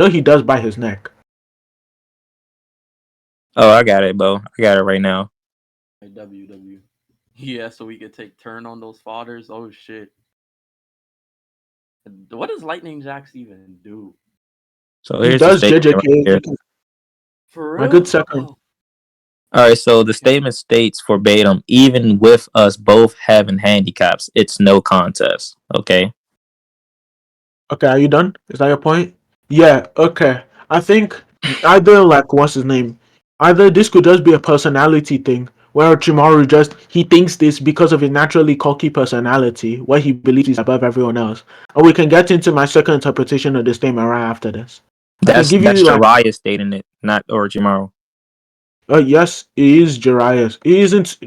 No, he does bite his neck. Oh, I got it, Bo. I got it right now. WW. Yeah, so we could take turn on those fodders. Oh shit. What does Lightning Jacks even do? So He here's the does statement right here. JJK. For My real? good second. Oh. All right, so the statement states verbatim, even with us both having handicaps, it's no contest. Okay. Okay, are you done? Is that your point? Yeah, okay. I think either like what's his name? Either this could just be a personality thing where Orochimaru just he thinks this because of his naturally cocky personality, where he believes he's above everyone else. Or we can get into my second interpretation of the statement right after this. I can That's give you like Jiraiya stating it, not Orochimaru. yes, it is Jiraiya. It isn't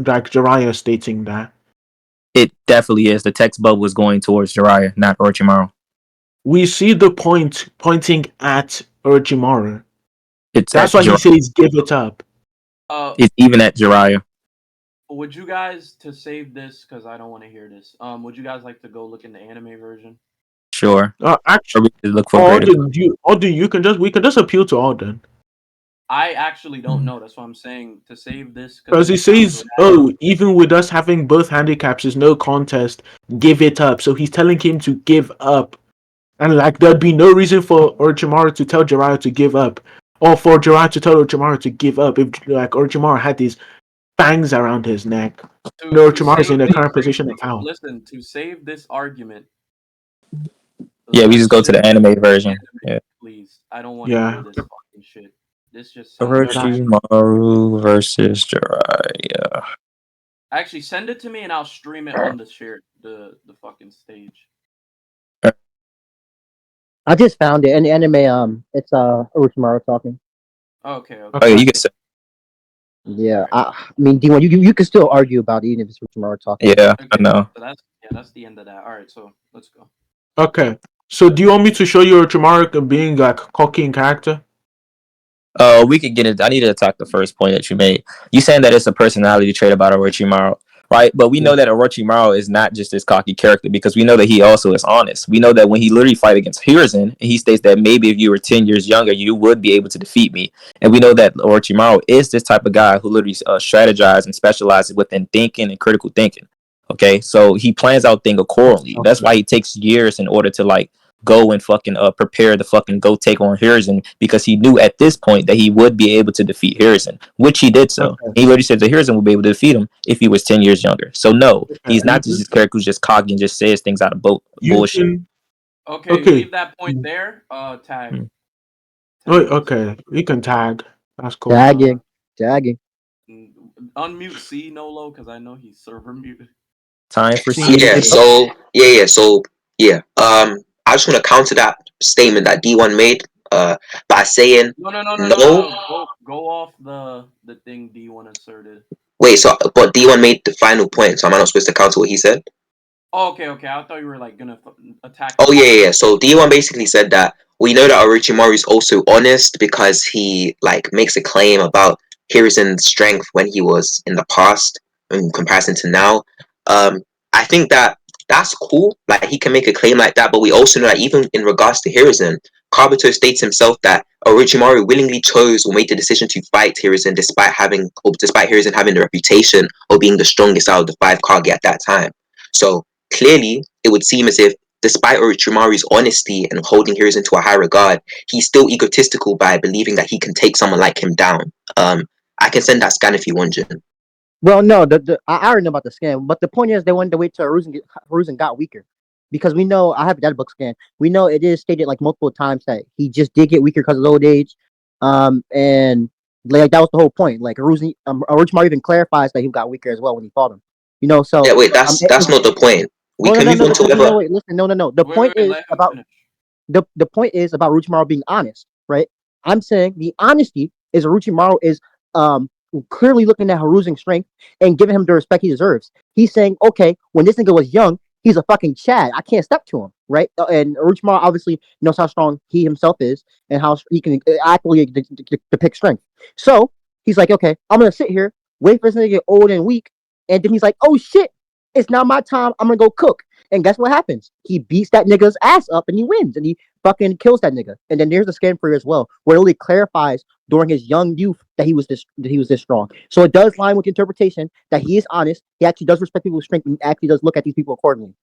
like Jiraiya stating that. It definitely is. The text bubble is going towards Jiraiya, not Orochimaru. We see the point pointing at Orochimaru. It's That's at why he Jiraiya. says give it up. It's even at Jiraiya. Would you guys, to save this, because I don't want to hear this, would you guys like to go look in the anime version? Sure. Or Actually, we could look for Alden, we can just appeal to Alden. I actually don't know. That's what I'm saying. To save this, Because he says, "Oh, even with us having both handicaps, is no contest. Give it up." So he's telling him to give up, and like there'd be no reason for Orochimaru to tell Jiraiya to give up, or for Jiraiya to tell Orochimaru to give up if like Orochimaru had these fangs around his neck. Orochimaru's in the current position of power. Listen, to save this argument. Yeah, we just go to the anime version. Yeah. Please, I don't want to hear this fucking shit. This just sounds Orochimaru versus Jiraiya. Actually, send it to me and I'll stream it on the the fucking stage. I just found it in the anime. It's Orochimaru talking. Okay. Oh, yeah, you can say. Yeah, I mean, D1, you can still argue about it even if it's Orochimaru talking. Yeah, okay, I know. So that's the end of that. All right, so let's go. Okay, so do you want me to show you Orochimaru being like cocky in character? We could get it. I need to attack the first point that you made. You saying that it's a personality trait about Orochimaru, right? But we know that Orochimaru is not just this cocky character because we know that he also is honest. We know that when he literally fight against Hiruzen, he states that maybe if you were 10 years younger, you would be able to defeat me. And we know that Orochimaru is this type of guy who literally strategizes and specializes within thinking and critical thinking. Okay, so he plans out things accordingly. Okay. That's why he takes years in order to like go and fucking prepare to fucking go take on Hiruzen because he knew at this point that he would be able to defeat Hiruzen, which he did so. Okay. He literally said that Hiruzen would be able to defeat him if he was 10 years younger. So no, he's not just this character who's just cocky and just says things out of bullshit. Okay, leave that point there. Tag. Okay, we can tag. That's cool. Tagging. Unmute C Nolo because I know he's server muted. Time for C. Yeah. So I just want to counter that statement that D1 made by saying no. Go off the thing D1 inserted. Wait, so but D1 made the final point, so am I not supposed to counter what he said? Oh, okay. I thought you were like gonna attack. Oh yeah. So D1 basically said that we know that Orochimaru is also honest because he like makes a claim about Hiruzen's strength when he was in the past in comparison to now. I think that's cool. Like he can make a claim like that, but we also know that even in regards to Hiruzen, Kabuto states himself that Orochimaru willingly chose or made the decision to fight Hiruzen despite Hiruzen having the reputation of being the strongest out of the 5 Kage at that time. So clearly, it would seem as if despite Orochimaru's honesty and holding Hiruzen to a high regard, he's still egotistical by believing that he can take someone like him down. I can send that scan if you want, Jin. Well, no, I already know about the scan, but the point is they wanted to wait till Hiruzen got weaker. Because we know, I have that book scan, we know it is stated like multiple times that he just did get weaker because of old age. And like that was the whole point. Like Orochimaru even clarifies that he got weaker as well when he fought him. You know, so... Yeah, wait, that's not the point. We can move on to whatever... Wait, listen, no. The point is about... The point is about Orochimaru being honest, right? I'm saying the honesty is Orochimaru is clearly looking at Hiruzen's strength and giving him the respect he deserves. He's saying, okay, when this nigga was young, he's a fucking Chad. I can't step to him, right? And Orochimaru obviously knows how strong he himself is and how he can accurately depict strength. So he's like, okay, I'm gonna sit here, wait for this nigga to get old and weak, and then he's like, oh shit, it's now my time. I'm gonna go cook. And guess what happens? He beats that nigga's ass up and he wins. And he fucking kills that nigga. And then there's a scan for you as well, where it really clarifies during his young youth that he was this strong. So it does line with the interpretation that he is honest. He actually does respect people's strength and actually does look at these people accordingly.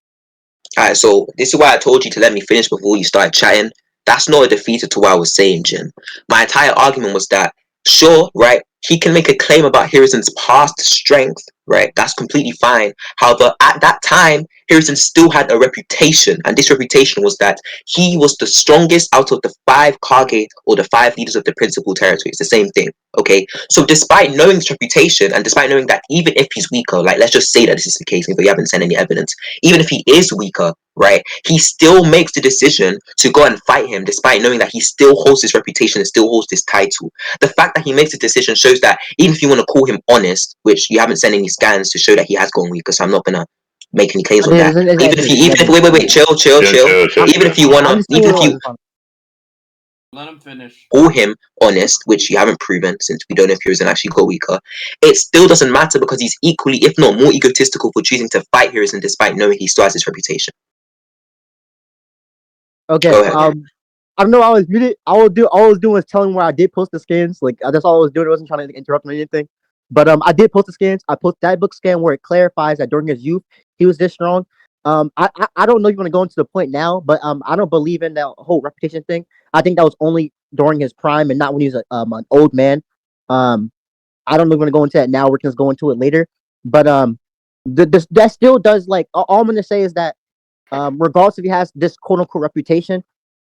Alright, so this is why I told you to let me finish before you started chatting. That's not a defeater to what I was saying, Jin. My entire argument was that, sure, right, he can make a claim about Hiruzen's past strength, right? That's completely fine. However, at that time, Hiruzen still had a reputation, and this reputation was that he was the strongest out of the 5 Kage or the 5 leaders of the principal territory. It's the same thing, okay? So despite knowing this reputation, and despite knowing that even if he's weaker, like let's just say that this is the case, but you haven't sent any evidence, even if he is weaker, right, he still makes the decision to go and fight him despite knowing that he still holds his reputation and still holds this title. The fact that he makes the decision shows that even if you want to call him honest, which you haven't sent any scans to show that he has gone weaker, so I'm not gonna make any claims on that. Wait, chill. Even if you wanna, let him finish. Call him honest, which you haven't proven since we don't know if Hiruzen actually got weaker, it still doesn't matter because he's equally, if not more egotistical for choosing to fight Hiruzen despite knowing he still has his reputation. Okay, I don't know. I was muted. All I was doing was telling where I did post the scans. Like that's all I was doing. I wasn't trying to interrupt or anything. But I did post the scans. I posted that book scan where it clarifies that during his youth he was this strong. I don't know if you want to go into the point now, but I don't believe in that whole reputation thing. I think that was only during his prime and not when he was an old man. I don't know if you want to go into that now. We can just go into it later. But that still does, like, all I'm gonna say is that regardless if he has this quote unquote reputation,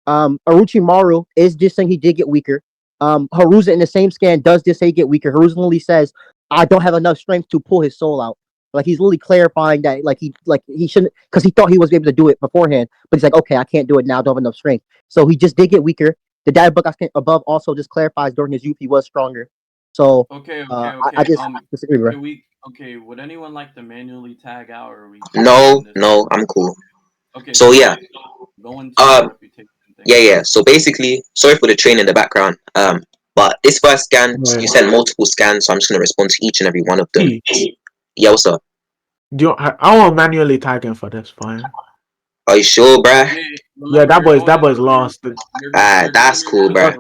Orochimaru is just saying he did get weaker. Hiruzen in the same scan does just say he get weaker. Hiruzen literally says, I don't have enough strength to pull his soul out. Like he's literally clarifying that he shouldn't, because he thought he was able to do it beforehand, but he's like, okay, I can't do it now, I don't have enough strength. So he just did get weaker. The data book I scanned above also just clarifies during his youth he was stronger. So okay. I just disagree, bro. Would anyone like to manually tag out, or we? No, I'm cool. Okay. So yeah. Going to reputation thing. Yeah. So basically, sorry for the train in the background. But this first scan, you sent multiple scans, so I'm just gonna respond to each and every one of them. Yeah, what's up? I want manually tag him for this. Fine. Are you sure, bruh? Yeah, that boy's lost. That's cool, bruh.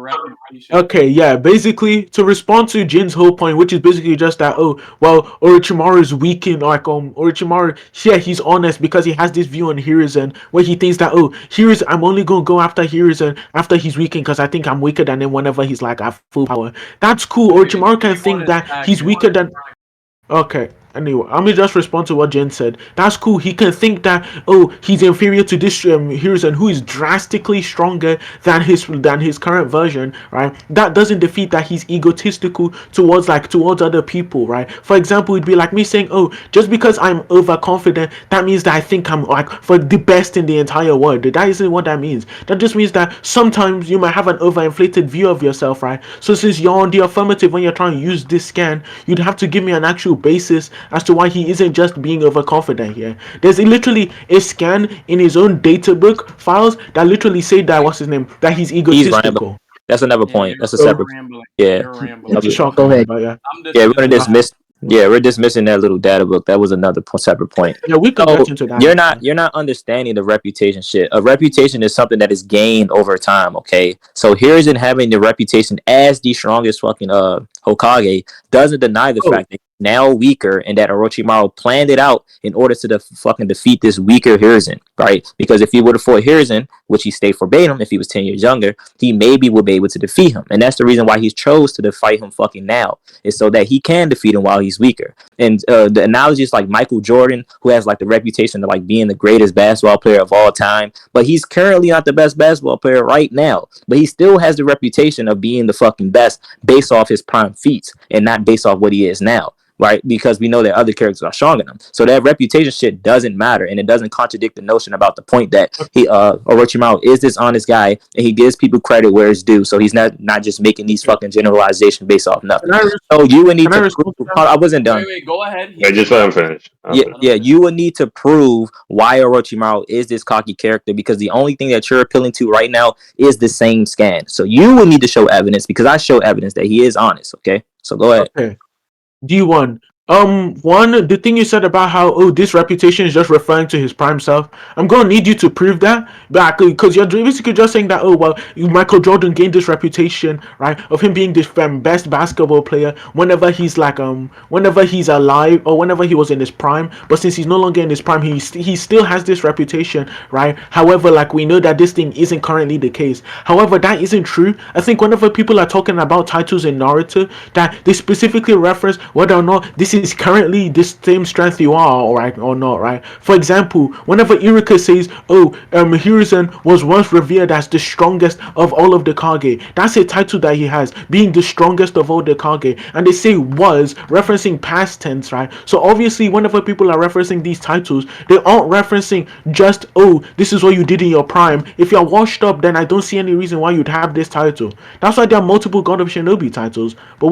Okay, yeah, basically, to respond to Jin's whole point, which is basically just that, Orochimaru is weakened, like, Orochimaru, yeah, he's honest because he has this view on Hiruzen, where he thinks that, Hiruzen, I'm only gonna go after Hiruzen after he's weakened, because I think I'm weaker than him whenever he's, like, at full power. That's cool. Orochimaru can think that he's weaker than... Okay. Anyway, let me just respond to what Jen said. That's cool. He can think that, he's inferior to this Hiruzen, who is drastically stronger than his current version, right? That doesn't defeat that he's egotistical towards other people, right? For example, it'd be like me saying, just because I'm overconfident, that means that I think I'm like for the best in the entire world. That isn't what that means. That just means that sometimes you might have an overinflated view of yourself, right? So since you're on the affirmative when you're trying to use this scan, you'd have to give me an actual basis as to why he isn't just being overconfident here. There's literally a scan in his own data book files that literally say that that he's egotistical. That's another point. That's a separate. Yeah. Go ahead. Yeah, we're gonna dismiss. Yeah, we're dismissing that little data book. That was another separate point. Yeah, we can get into that. You're not understanding the reputation shit. A reputation is something that is gained over time. Okay, so Hiruzen having the reputation as the strongest fucking Hokage doesn't deny the fact that he's now weaker and that Orochimaru planned it out in order to fucking defeat this weaker Hiruzen, right? Because if he would have fought Hiruzen, which he stayed verbatim if he was 10 years younger, he maybe would be able to defeat him. And that's the reason why he chose to fight him fucking now, is so that he can defeat him while he's weaker. And the analogy is like Michael Jordan, who has like the reputation of like being the greatest basketball player of all time, but he's currently not the best basketball player right now, but he still has the reputation of being the fucking best based off his prime feats and not based off what he is now, right? Because we know that other characters are stronger than him. So that reputation shit doesn't matter, and it doesn't contradict the notion about the point that Orochimaru is this honest guy and he gives people credit where it's due. So he's not just making these fucking generalizations based off nothing. So you would need to prove, I wasn't done. Wait, go ahead. Just let him finish. Yeah, you would need to prove why Orochimaru is this cocky character, because the only thing that you're appealing to right now is the same scan. So you would need to show evidence, because I show evidence that he is honest. Okay, so go ahead. Okay. D1. One, the thing you said about how this reputation is just referring to his prime self. I'm gonna need you to prove that, but because you're basically just saying that Michael Jordan gained this reputation, right, of him being the best basketball player whenever he's whenever he's alive or whenever he was in his prime. But since he's no longer in his prime, he still has this reputation, right? However, like we know that this thing isn't currently the case. However, that isn't true. I think whenever people are talking about titles in Naruto, that they specifically reference whether or not this is currently the same strength you are, right, or not, right? For example, whenever Iruka says, Hiruzen was once revered as the strongest of all of the Kage, that's a title that he has, being the strongest of all the Kage, and they say was, referencing past tense, right? So obviously, whenever people are referencing these titles, they aren't referencing just, this is what you did in your prime. If you're washed up, then I don't see any reason why you'd have this title. That's why there are multiple God of Shinobi titles, but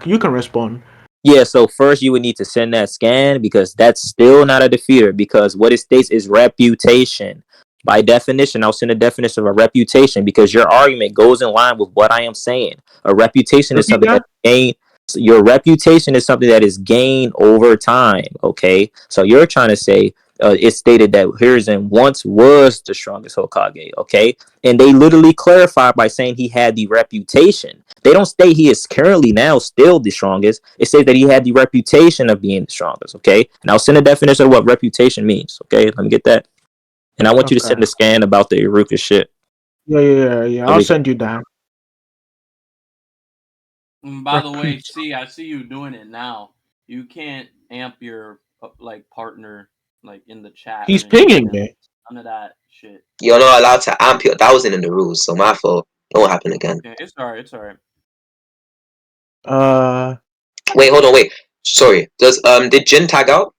you can respond. Yeah, so first you would need to send that scan because that's still not a defeater because what it states is reputation. By definition, I'll send a definition of a reputation because your argument goes in line with what I am saying. A reputation is something that gained. Your reputation is something that is gained over time. Okay, so you're trying to say it stated that Hiruzen once was the strongest Hokage. Okay, and they literally clarified by saying he had the reputation. They don't state he is currently now still the strongest. It says that he had the reputation of being the strongest. Okay, and I'll send a definition of what reputation means. Okay, let me get that. And I want you to send a scan about the Iruka shit. Yeah. I'll send you down. By the way, I see you doing it now. You can't amp your partner in the chat. He's pinging me. None of that shit. You're not allowed to amp your. That wasn't in the rules, so my fault. It won't happen again. Okay, it's alright. Wait, hold on, wait. Sorry. Did Jin tag out?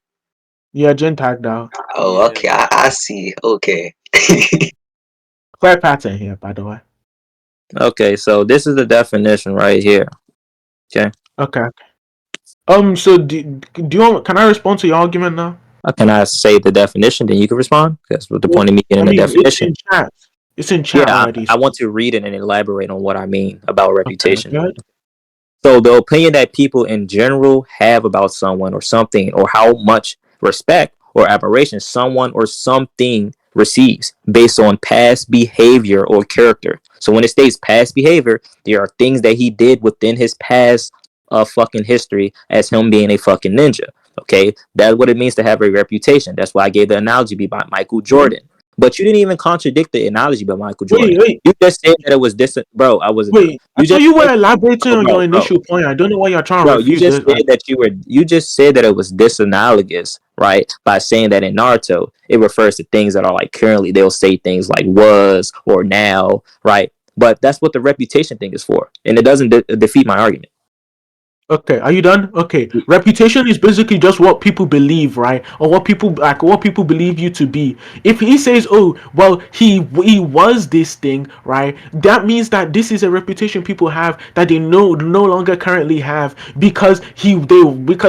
Yeah, Jin tagged out. Oh, okay. I see. Okay. Clear pattern here, by the way. Okay, so this is the definition right here. Okay. So do you want? Can I respond to your argument now? Can I say the definition? Then you can respond. That's what the point of me getting the definition. It's in chat already. I want to read it and elaborate on what I mean about reputation. Okay, so the opinion that people in general have about someone or something, or how much respect or admiration someone or something receives based on past behavior or character. So when it states past behavior, there are things that he did within his past fucking history as him being a fucking ninja. Okay, that's what it means to have a reputation. That's why I gave the analogy by Michael Jordan. But you didn't even contradict the analogy by Michael Jordan. Wait. You just said that it was bro. I wasn't. Wait, you were elaborating on your initial point. I don't know why you're trying to refuse you just said that you just said that it was disanalogous, right? By saying that in Naruto, it refers to things that are like currently. They'll say things like was or now, right? But that's what the reputation thing is for, and it doesn't defeat my argument. Okay, are you done? Okay, reputation is basically just what people believe, right? Or what people believe you to be. If he says, he was this thing, right? That means that this is a reputation people have that they no longer currently have because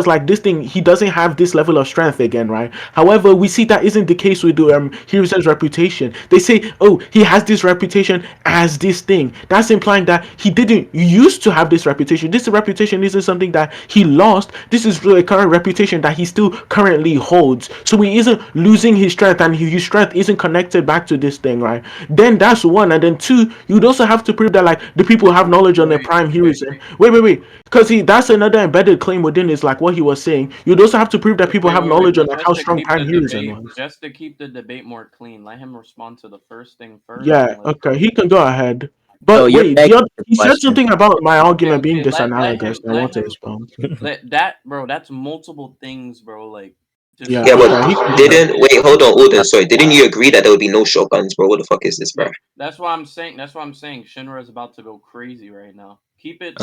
like this thing, he doesn't have this level of strength again, right? However, we see that isn't the case with Hiruzen's reputation. They say, he has this reputation as this thing. That's implying that he didn't used to have this reputation. This reputation isn't something that he lost. This is a current reputation that he still currently holds. So he isn't losing his strength, and his strength isn't connected back to this thing, right? Then that's one. And then two, you'd also have to prove that like the people have knowledge on their prime Hiruzen. Wait. Because that's another embedded claim within is like what he was saying. You'd also have to prove that people have knowledge on like how strong prime Hiruzen was. Just to keep the debate more clean, let him respond to the first thing first. Yeah, okay, he can go ahead. But wait, he said something about my argument being disanalogous. I want to respond. That's multiple things, bro. Like, but hold on, Odin. Sorry, didn't you agree that there would be no shotguns, bro? What the fuck is this, bro? That's what I'm saying. Shinra is about to go crazy right now. Keep it.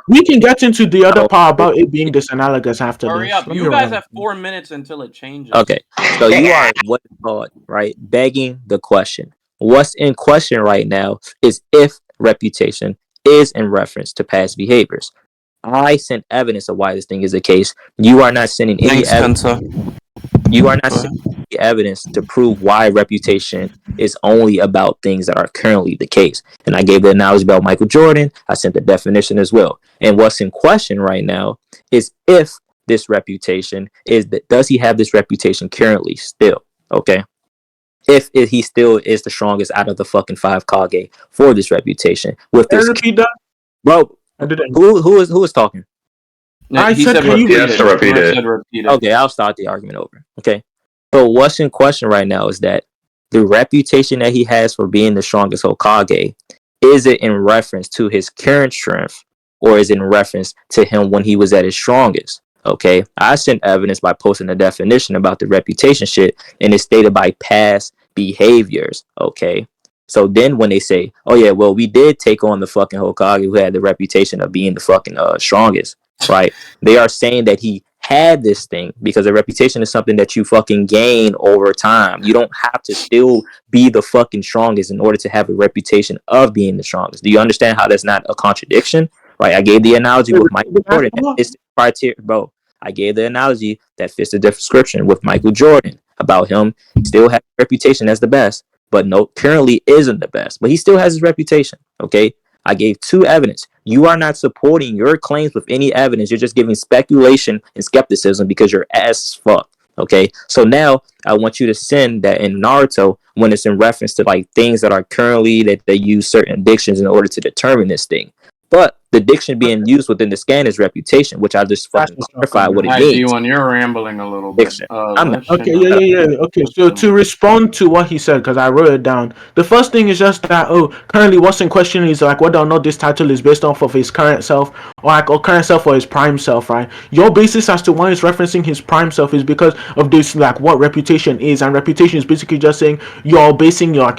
We can get into the other part about it being disanalogous after Hurry this. up! You guys have 4 minutes until it changes. Okay, so you are what's called right begging the question. What's in question right now is if reputation is in reference to past behaviors. I sent evidence of why this thing is the case. You are not sending any evidence. You are not sending any evidence to prove why reputation is only about things that are currently the case. And I gave the analogy about Michael Jordan. I sent the definition as well. And what's in question right now is if this reputation is that does he have this reputation currently still? Okay. If he still is the strongest out of the fucking 5 Kage for this reputation with Can you this repeat that? bro, I didn't. who is talking? I He said, said can you repeat repeat it. it? Shinra said repeat it. Okay, I'll start the argument over. Okay. So what's in question right now is that the reputation that he has for being the strongest Hokage, is it in reference to his current strength or is it in reference to him when he was at his strongest? Okay. I sent evidence by posting a definition about the reputation shit and it's stated by past behaviors. Okay. So then when they say, oh yeah, well, we did take on the fucking Hokage who had the reputation of being the fucking strongest, right? They are saying that he had this thing because a reputation is something that you fucking gain over time. You don't have to still be the fucking strongest in order to have a reputation of being the strongest. Do you understand how that's not a contradiction? Right? I gave the analogy with Michael Jordan. That fits the criteria, bro. I gave the analogy that fits the description with Michael Jordan about him still has a reputation as the best, but no, currently isn't the best. But he still has his reputation. Okay. I gave 2 evidence. You are not supporting your claims with any evidence. You're just giving speculation and skepticism because you're ass fuck. Okay. So now I want you to send that in Naruto when it's in reference to like things that are currently that they use certain dictions in order to determine this thing. But the diction being used within the scan is reputation, which I just fucking clarified what it Alright, means. D1, you're rambling a little bit. Diction. I'm not. Okay, yeah. Okay, so to respond to what he said, because I wrote it down, the first thing is just that, currently what's in question is like whether or not this title is based off of his current self, or like, or current self or his prime self, right? Your basis as to why he's referencing his prime self is because of this, like, what reputation is, and reputation is basically just saying you're basing, you're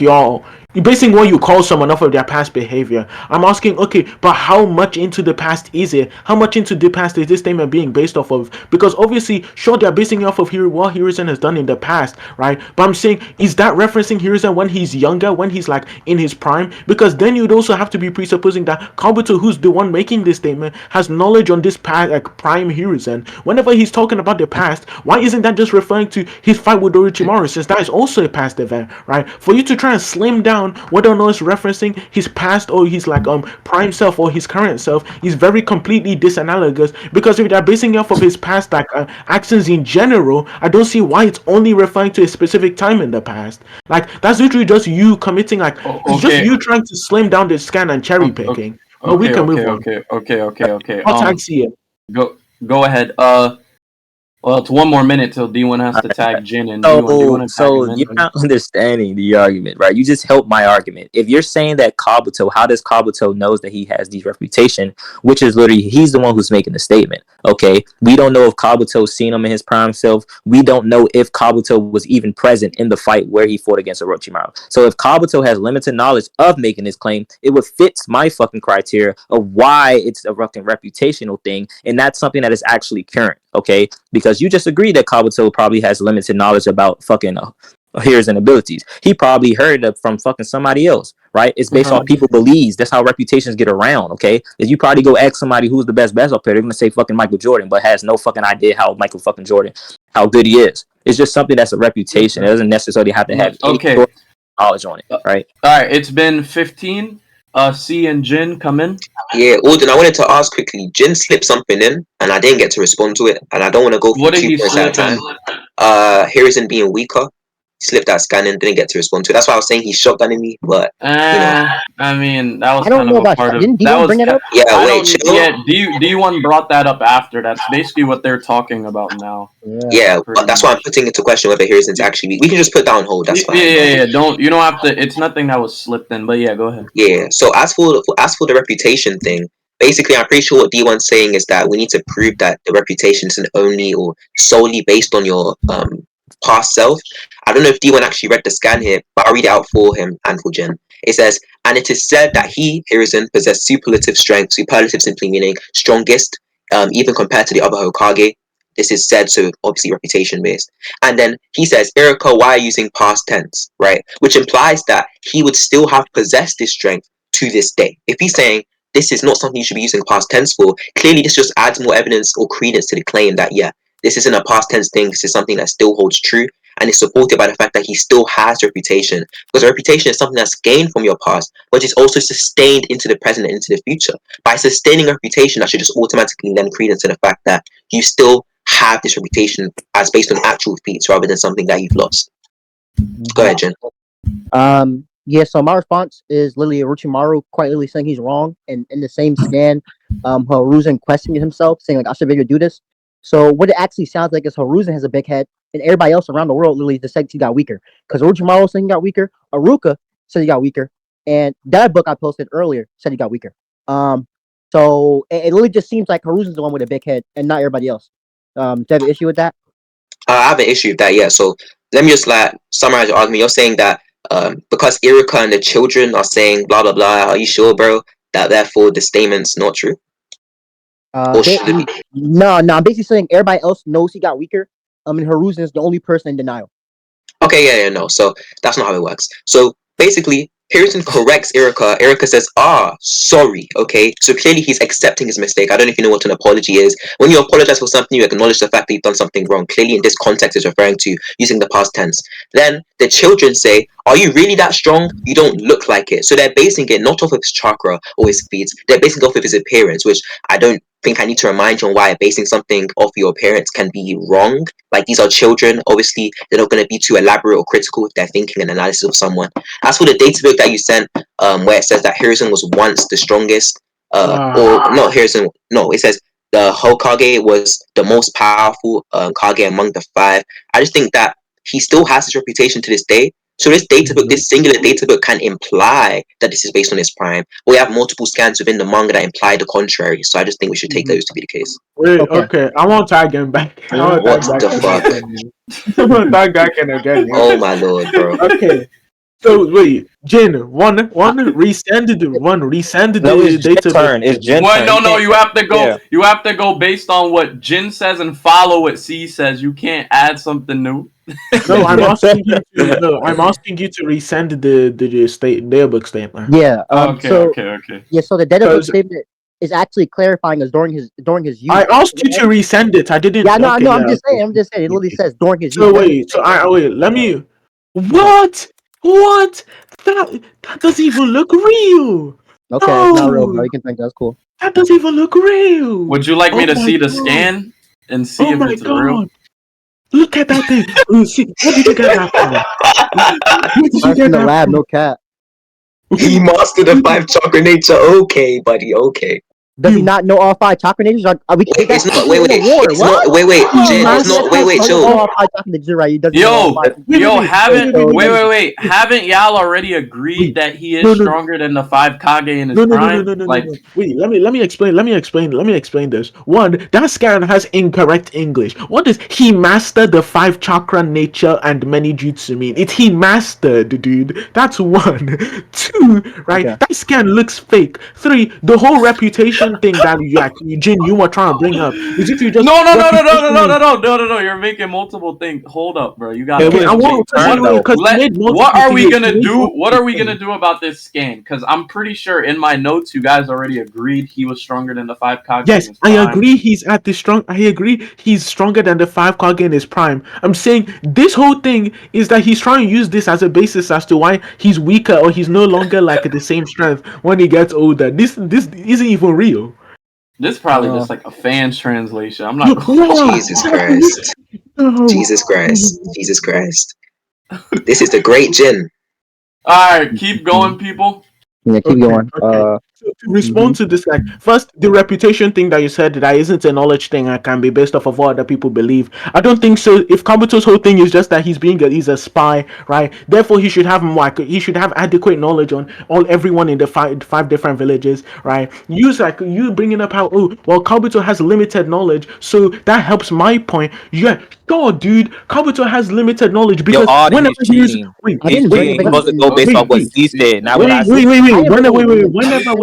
basing what you call someone off of their past behavior. I'm asking, okay, but how much into the past is it? How much into the past is this statement being based off of? Because obviously, sure, they're basing it off of what Hiruzen has done in the past, right? But I'm saying, is that referencing Hiruzen when he's younger, when he's like in his prime? Because then you'd also have to be presupposing that Kabuto, who's the one making this statement, has knowledge on this past, like prime Hiruzen. Whenever he's talking about the past, why isn't that just referring to his fight with Orochimaru, since that is also a past event, right? For you to try and slim down whether or not it's referencing his past or his like prime self or his current self is very completely disanalogous, because if they're basing it off of his past like actions in general, I don't see why it's only referring to a specific time in the past. Like that's literally just you committing like it's just you trying to slim down the scan and cherry picking. But we can move on. Okay. What I see it. Go ahead. Well, it's 1 more minute till D1 has to tag Jin and D1. So you're not understanding the argument, right? You just helped my argument. If you're saying that Kabuto, how does Kabuto knows that he has this reputation, which is literally he's the one who's making the statement. Okay, we don't know if Kabuto's seen him in his prime self. We don't know if Kabuto was even present in the fight where he fought against Orochimaru. So if Kabuto has limited knowledge of making this claim, it would fit my fucking criteria of why it's a fucking reputational thing and not something that is actually current. Okay, because you just agreed that Kabuto probably has limited knowledge about fucking hears and abilities. He probably heard it from fucking somebody else, right? It's based off people believes. That's how reputations get around, okay? If you probably go ask somebody who's the best basketball player, they're gonna say fucking Michael Jordan, but has no fucking idea how Michael fucking Jordan, how good he is. It's just something that's a reputation. It doesn't necessarily have to have any knowledge on it, right? All right, it's been 15. C and Jin come in. Yeah, Alden, I wanted to ask quickly. Jin slipped something in, and I didn't get to respond to it, and I don't want to go through 2 points at a time. Harrison being weaker, slipped that scan and didn't get to respond to it. That's why I was saying he's shotgunning me, but I mean that was I don't kind know of a about part of didn't that. D1 bring it up? Yeah, I wait, don't. chill. Yeah, D1 brought that up after. That's basically what they're talking about now. Yeah, but that's why I'm putting into question whether Harrison's actually. We can just put that on hold. That's fine. Yeah. You don't have to. It's nothing that was slipped in. But yeah, go ahead. Yeah. So as for the reputation thing, basically, I'm pretty sure what D1's saying is that we need to prove that the reputation isn't only or solely based on your past self. I don't know if D1 actually read the scan here, but I'll read it out for him and for Jen. It says, and it is said that he, Hiruzen, possessed superlative strength, superlative simply meaning strongest, even compared to the other Hokage. This is said, so obviously reputation based. And then he says, Erika, why are you using past tense, right? Which implies that he would still have possessed this strength to this day. If he's saying this is not something you should be using past tense for, clearly this just adds more evidence or credence to the claim that, yeah, this isn't a past tense thing, this is something that still holds true, and is supported by the fact that he still has reputation. Because reputation is something that's gained from your past, but is also sustained into the present and into the future. By sustaining reputation, that should just automatically lend credence to the fact that you still have this reputation as based on actual feats rather than something that you've lost. Go ahead, Jin. Yeah, so my response is literally Orochimaru quite literally saying he's wrong, and in the same scan, Hiruzen questioning himself, saying like I should be able to do this. So what it actually sounds like is Hiruzen has a big head, and everybody else around the world literally just said he got weaker. Because Orochimaru said he got weaker, Aruka said he got weaker, and that book I posted earlier said he got weaker. So it literally just seems like Hiruzen's the one with a big head, and not everybody else. Do you have an issue with that? I have an issue with that, yeah. So let me just like summarize your argument. You're saying that because Iruka and the children are saying blah blah blah, are you sure, bro? That therefore the statement's not true? Or should it be? No, I'm basically saying everybody else knows he got weaker. And Hiruzen is the only person in denial. Okay, yeah, no. So that's not how it works. So basically, Hiruzen corrects Iruka. Iruka says, sorry, okay? So clearly he's accepting his mistake. I don't know if you know what an apology is. When you apologize for something, you acknowledge the fact that you've done something wrong. Clearly in this context, it's referring to using the past tense. Then the children say, are you really that strong? You don't look like it. So they're basing it not off of his chakra or his feats. They're basing it off of his appearance, which I don't think I need to remind you on why basing something off your appearance can be wrong. Like, these are children. Obviously, they're not going to be too elaborate or critical with their thinking and analysis of someone. As for the data book that you sent, where it says that Hiruzen was once the strongest, or no, Hiruzen, no, it says the Hokage was the most powerful Kage among the 5. I just think that he still has his reputation to this day. So this data book, this singular data book, can imply that this is based on his prime. We have multiple scans within the manga that imply the contrary. So I just think we should take those to be the case. Wait, okay. I want to tag him back. What the fuck? I want that guy again. Oh my lord, bro. Okay. So wait, Jin, one resend the data. Turn. It's Jin. No, you have to go. Yeah. You have to go based on what Jin says and follow what C says. You can't add something new. No, I'm asking you to. No, I'm asking you to resend the data book statement. Yeah. Okay. Yeah. So the data book statement is actually clarifying us during his youth. I asked you to resend it. I didn't. Yeah, no, I'm just saying. It literally says during his youth. So wait. Let me. What? That doesn't even look real. Okay, it's not real, bro. You can think that's cool. That doesn't even look real. Would you like me to see the scan and see if it's real? Look at that thing. See, where did you get that from? Where did you get in the that lab, from? no cat. He mastered the 5 chakra nature. Okay, buddy. Okay. Does he not know all 5 chakra natures? It's not. Wait. It's not. Wait. Jin, it's not. Wait. Chill. Wait. Haven't y'all already agreed that he is stronger than the 5 Kage in his prime? Wait. Let me explain this. One, that scan has incorrect English. What does he mastered the 5 chakra nature and many jutsu mean? It's he mastered, dude. That's 1. 2, right? Okay. That scan looks fake. 3, the whole reputation thing that Jin, you were trying to bring up is if you just no, you're making multiple things. Hold up, bro. You got what are we gonna do? What are we gonna do about this scan? Because I'm pretty sure in my notes you guys already agreed he was stronger than the 5 Kage. Yes, I agree. I agree. He's stronger than the 5 Kage in his prime. I'm saying this whole thing is that he's trying to use this as a basis as to why he's weaker or he's no longer like the same strength when he gets older. This isn't even real. This is probably just like a fan's translation. I'm not. Jesus Christ. Jesus Christ. This is the great Jin. All right, keep going, people. Yeah, keep going. Okay. So to respond to this, first, the reputation thing that you said that isn't a knowledge thing and can be based off of what other people believe. I don't think so. If Kabuto's whole thing is just that he's a spy, right? Therefore, he should have adequate knowledge on everyone in the five different villages, right? You bringing up how Kabuto has limited knowledge, so that helps my point. Yeah, sure, dude. Kabuto has limited knowledge because whenever he's supposed to go based off what he said. Now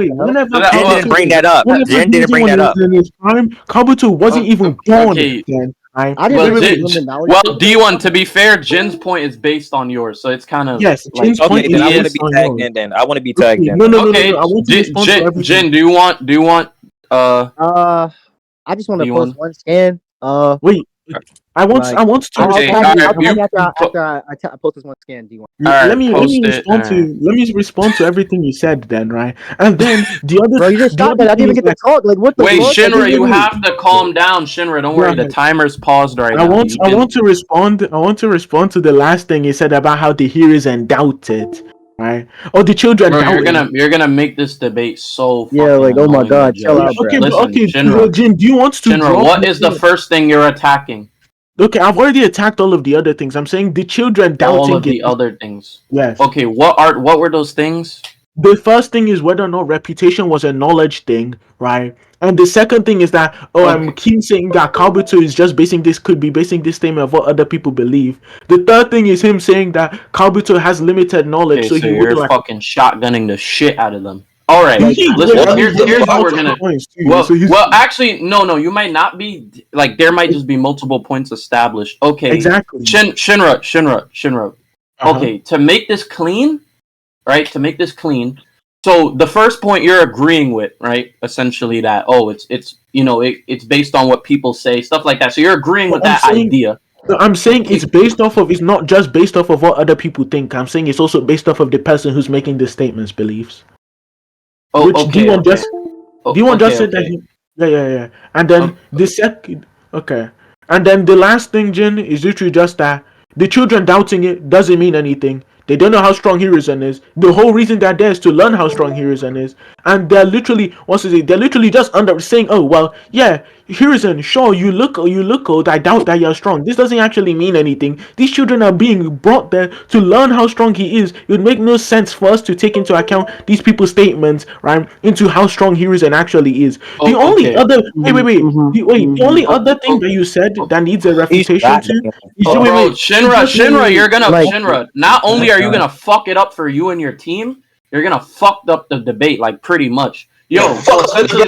Whenever Jen didn't bring that up. Jen didn't bring that up. In his prime, Kabuto wasn't even born. Okay. Well, D1, to be fair, Jin's point is based on yours, so it's kind of Jin's point. Then I want to be tagged in. Then I want to be tagged in. No. I want to Jin, do you want? I just want to post one scan. Wait. I want Like, I want to I'll respond. tag you. alright, I'll tag you after you I post this one scan. D1. Let me post it. respond to everything you said then, right? And then Bro, you just shot that. I didn't thing even is get to like, talk. Like, what the Wait, fuck? Shinra, you wait. have to calm down, Shinra. Don't Go worry, the ahead. timer's paused right I now. want to respond. I want to respond to the last thing you said about how the heroes and doubt it, right? Or the children Bro, doubt it. you're gonna make this debate so fucking Yeah, like, oh my annoying to god, chill judge. out, bro. Listen, Okay, Shinra, Jin, do you want to Shinra, drop? what is the first thing you're attacking? Okay, I've already attacked all of the other things. I'm saying the children All doubting of the it. other things. Yes. Okay, what were those things? The first thing is whether or not reputation was a knowledge thing, right? And the second thing is that I'm Okay. keen saying that Kabuto is just basing this statement of what other people believe. The third thing is him saying that Kabuto has limited knowledge, Okay, so so he you're wouldn't like. fucking shotgunning the shit out of them. All right, Like, listen. what Here's the what fuck? we're gonna. Points too, Well, so he's actually, no. You might not be like there might just be multiple points established. Okay, exactly. Shinra. Uh-huh. Okay, to make this clean, right? To make this clean. So the first point you're agreeing with, right? Essentially that it's it's based on what people say, stuff like that. So you're agreeing with that idea. No, I'm saying Okay. it's based off of. It's not just based off of what other people think. I'm saying it's also based off of the person who's making the statements' beliefs. Oh, Which okay, D1 okay. just Oh, D1 just okay, said that okay. he. Yeah. And then Oh. the second. Okay. And then the last thing, Jin, is literally just that the children doubting it doesn't mean anything. They don't know how strong Hiruzen is. The whole reason they're there is to learn how strong Hiruzen is. And they're literally, they're literally just under saying, oh, well, yeah, Hiruzen, sure, you look old. I doubt that you're strong. This doesn't actually mean anything. These children are being brought there to learn how strong he is. It would make no sense for us to take into account these people's statements, right, into how strong Hiruzen actually is. The only other, the only other thing that you said that needs a refutation to is, Bro, Shinra, you're gonna Like- Shinra. Not only are you gonna fuck it up for you and your team, you're gonna fuck up the debate like pretty much. Yo, so essentially,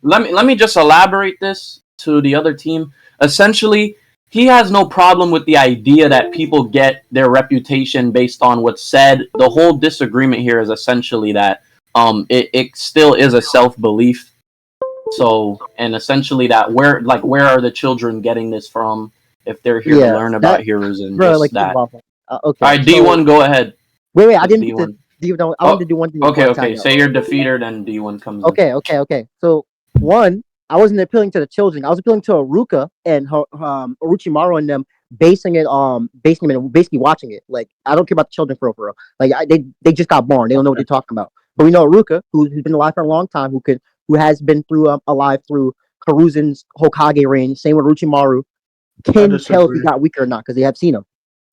let me just elaborate this to the other team. Essentially, he has no problem with the idea that people get their reputation based on what's said. The whole disagreement here is essentially that it still is a self belief. So, and essentially that where are the children getting this from if they're here to learn about heroes and bro, just like, that? okay. All right, D1, go ahead. Wait, I didn't D1. get to I wanted to do one thing. Okay. Say your defeater, then D1 comes in. Okay. So one, I wasn't appealing to the children. I was appealing to Aruka and her, Orochimaru and them basing it basically watching it. Like, I don't care about the children for real. Like, they just got born. They don't know what they're talking about. But we know Aruka, who's been alive for a long time, who has been alive through Hiruzen's Hokage reign. Same with Orochimaru. Can tell if he got weaker or not because they have seen him.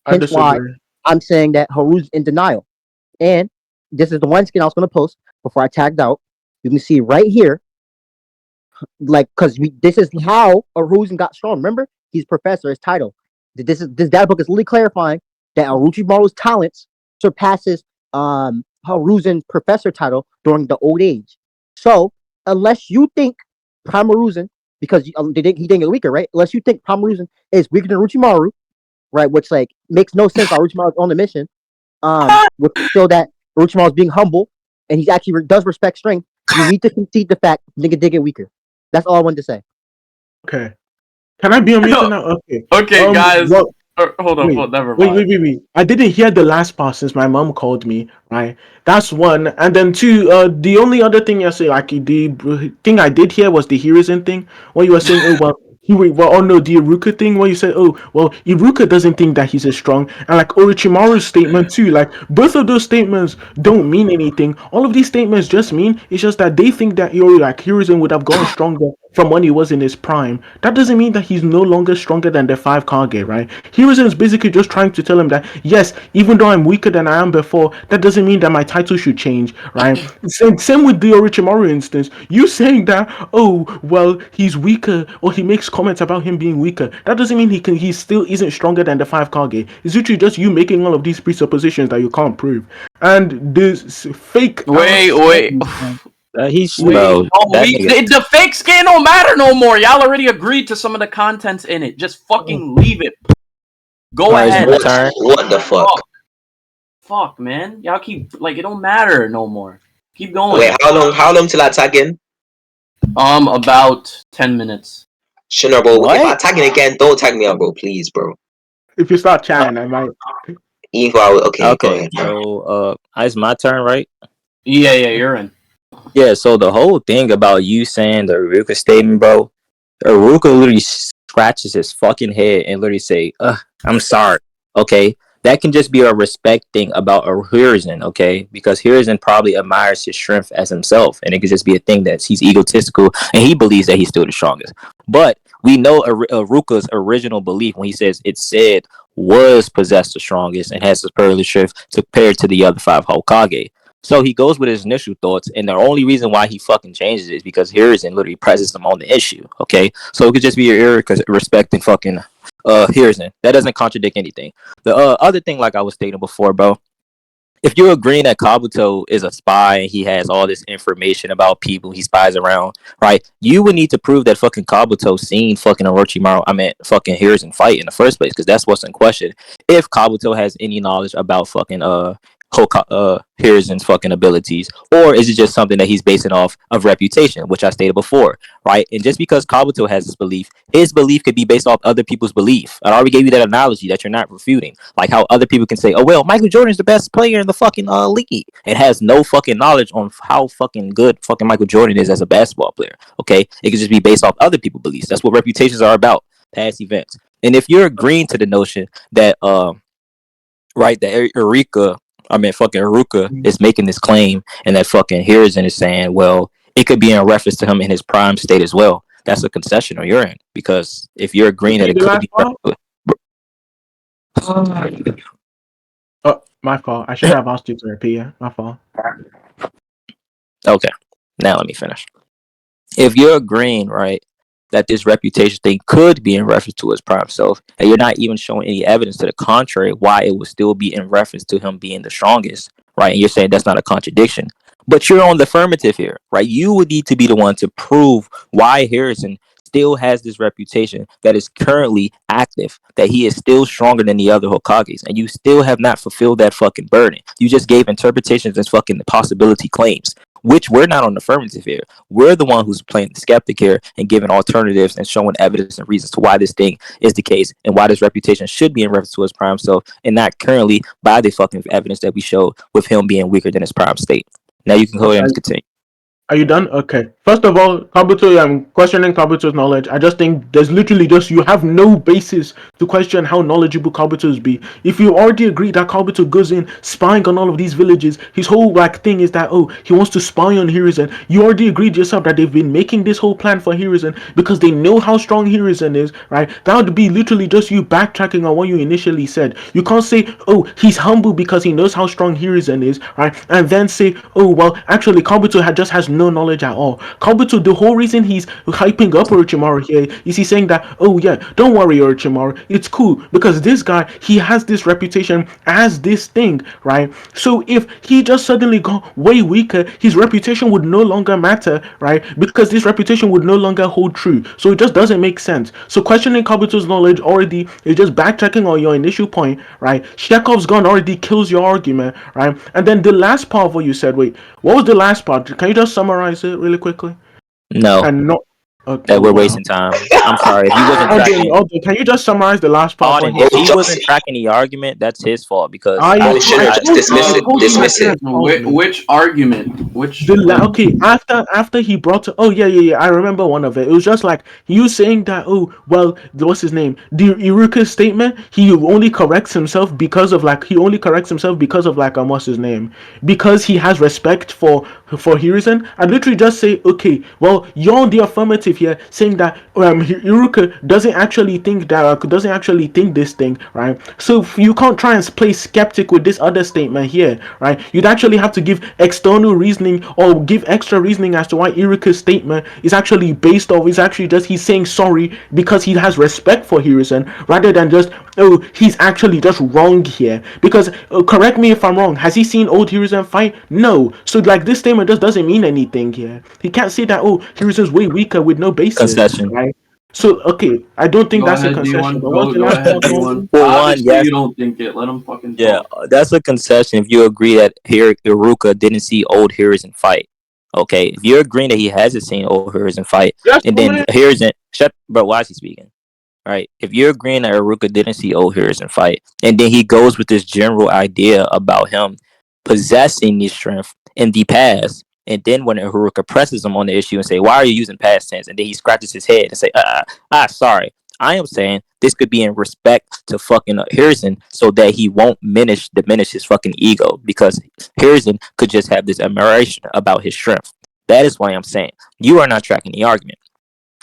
Hence why I'm saying that Haru's in denial. And this is the one skin I was going to post before I tagged out. You can see right here, like, because this is how Hiruzen got strong. Remember, he's professor, his title. This data book is literally clarifying that Orochimaru's talents surpasses Hiruzen's professor title during the old age. So, unless you think Prime Hiruzen, because he didn't get weaker, right? Unless you think Prime Hiruzen is weaker than Orochimaru, right? Which, like, makes no sense. Orochimaru's on the mission. Would show that Orochimaru is being humble and he actually does respect strength. You need to concede the fact nigga did get weaker. That's all I wanted to say. Okay. Can I be on mute now? Okay. Okay, guys. Well, hold on. Never mind. Wait. I didn't hear the last part since my mom called me, right? That's one. And then two, the only other thing you say, like, the thing I did hear was the Hiruzen thing. What you were saying, oh, well, the Iruka thing, where you said, oh, well, Iruka doesn't think that he's as strong. And like Orochimaru's statement too, like, both of those statements don't mean anything. All of these statements just mean, it's just that they think that Hiruzen would have gotten stronger from when he was in his prime. That doesn't mean that he's no longer stronger than the 5 Kage, right? Hiruzen is basically just trying to tell him that, yes, even though I'm weaker than I am before, that doesn't mean that my title should change, right? Same with the Orochimaru instance. You saying that, oh, well, he's weaker, or he makes comments about him being weaker. That doesn't mean he still isn't stronger than the 5 Kage. It's literally just you making all of these presuppositions that you can't prove. And this fake... Wait. The fake skin don't matter no more. Y'all already agreed to some of the contents in it. Just fucking leave it. Go ahead. What the fuck? Fuck, man. Y'all keep it don't matter no more. Keep going. Wait, how long till I tag in? About 10 minutes. Shinra, bro. What? If I tag it again, don't tag me out, bro. Please, bro. If you start chatting, I might. Even I would, okay, go Okay, ahead. so it's my turn, right? Yeah, you're in. Yeah, so the whole thing about you saying the Iruka statement, bro, Iruka literally scratches his fucking head and literally say, I'm sorry. Okay. That can just be a respect thing about a Hiruzen, okay? Because Hiruzen probably admires his strength as himself, and it could just be a thing that he's egotistical and he believes that he's still the strongest. But we know Iruka's original belief when he says it said was possessed the strongest and has superior strength compared to the other 5 Hokage. So he goes with his initial thoughts, and the only reason why he fucking changes it is because Hiruzen literally presses him on the issue. Okay, so it could just be your respecting fucking Hiruzen. That doesn't contradict anything. The other thing, like I was stating before, bro, if you're agreeing that Kabuto is a spy and he has all this information about people he spies around, right? You would need to prove that fucking Kabuto seen fucking Orochimaru, fucking Hiruzen fight in the first place, because that's what's in question. If Kabuto has any knowledge about fucking Hiruzen's fucking abilities, or is it just something that he's basing off of reputation, which I stated before, right? And just because Kabuto has this belief, his belief could be based off other people's belief. I already gave you that analogy that you're not refuting, like how other people can say, "Oh well, Michael Jordan is the best player in the fucking league," and has no fucking knowledge on how fucking good fucking Michael Jordan is as a basketball player. Okay, it could just be based off other people's beliefs. That's what reputations are about, past events. And if you're agreeing to the notion that right, that fucking Iruka is making this claim, and that fucking Hiruzen is saying, well, it could be in reference to him in his prime state as well. That's a concession on your end, because if you're agreeing that it could be. Oh, my fault. I should have asked you to repeat. Yeah, my fault. Okay, now let me finish. If you're agreeing, right, that this reputation thing could be in reference to his prime self, and you're not even showing any evidence to the contrary, why it would still be in reference to him being the strongest, right? And you're saying that's not a contradiction. But you're on the affirmative here, right? You would need to be the one to prove why Hiruzen still has this reputation that is currently active, that he is still stronger than the other Hokages, and you still have not fulfilled that fucking burden. You just gave interpretations as fucking possibility claims, which we're not on the affirmative here. We're the one who's playing the skeptic here and giving alternatives and showing evidence and reasons to why this thing is the case and why this reputation should be in reference to his prime self and not currently by the fucking evidence that we show with him being weaker than his prime state. Now you can go ahead and continue. Are you done? Okay. First of all, Kabuto, I'm questioning Kabuto's knowledge. I just think there's literally just, you have no basis to question how knowledgeable Kabuto's be. If you already agree that Kabuto goes in spying on all of these villages, his whole like thing is that, oh, he wants to spy on Hiruzen. You already agreed yourself that they've been making this whole plan for Hiruzen because they know how strong Hiruzen is, right? That would be literally just you backtracking on what you initially said. You can't say, oh, he's humble because he knows how strong Hiruzen is, right? And then say, oh, well, actually, Kabuto just has no knowledge at all. Kabuto, the whole reason he's hyping up Orochimaru here is he's saying that, oh yeah, don't worry Orochimaru, it's cool because this guy, he has this reputation as this thing, right? So if he just suddenly got way weaker, his reputation would no longer matter, right? Because this reputation would no longer hold true. So it just doesn't make sense. So questioning Kabuto's knowledge already is just backtracking on your initial point, right? Chekhov's gun already kills your argument, right? And then the last part of what you said, wait, what was the last part? Can you just summarize it really quickly? No. And not that we're wasting time. I'm sorry. If you wasn't tracking, can you just summarize the last part? If he wasn't tracking the argument, that's his fault because just dismiss it. Dismiss it. Which argument? Which okay, after he brought to, oh yeah, I remember one of it. It was just like you saying that, oh well, what's his name? The Iruka's statement, he only corrects himself because of like what's his name? Because he has respect for Hiruzen. I literally just say, okay, well, you're on the affirmative here, saying that Iruka doesn't actually think this thing, right? So you can't try and play skeptic with this other statement here, right? You'd actually have to give external reasoning or give extra reasoning as to why Iruka's statement is actually based off, is actually just he's saying sorry because he has respect for Hiruzen, rather than just, oh, he's actually just wrong here. Because correct me if I'm wrong, has he seen old Hiruzen fight? No. So like this statement just doesn't mean anything here. He can't say that, oh, Hiruzen's way weaker with no basis. Concession. Right? So okay, I don't think that's a concession. Obviously, you don't think it. Let him fucking talk. Yeah, that's a concession if you agree that Iruka didn't see old Hiruzen fight. Okay, if you're agreeing that he hasn't seen Hiruzen fight, Yes, and then Hiruzen, shut, bro, why is he speaking? Right? If you're agreeing that Iruka didn't see Hiruzen fight, and then he goes with this general idea about him possessing the strength in the past, and then when Haruka presses him on the issue and say, "Why are you using past tense?" and then he scratches his head and say, sorry. I am saying this could be in respect to fucking Hiruzen so that he won't diminish his fucking ego because Hiruzen could just have this admiration about his strength. That is why I'm saying you are not tracking the argument.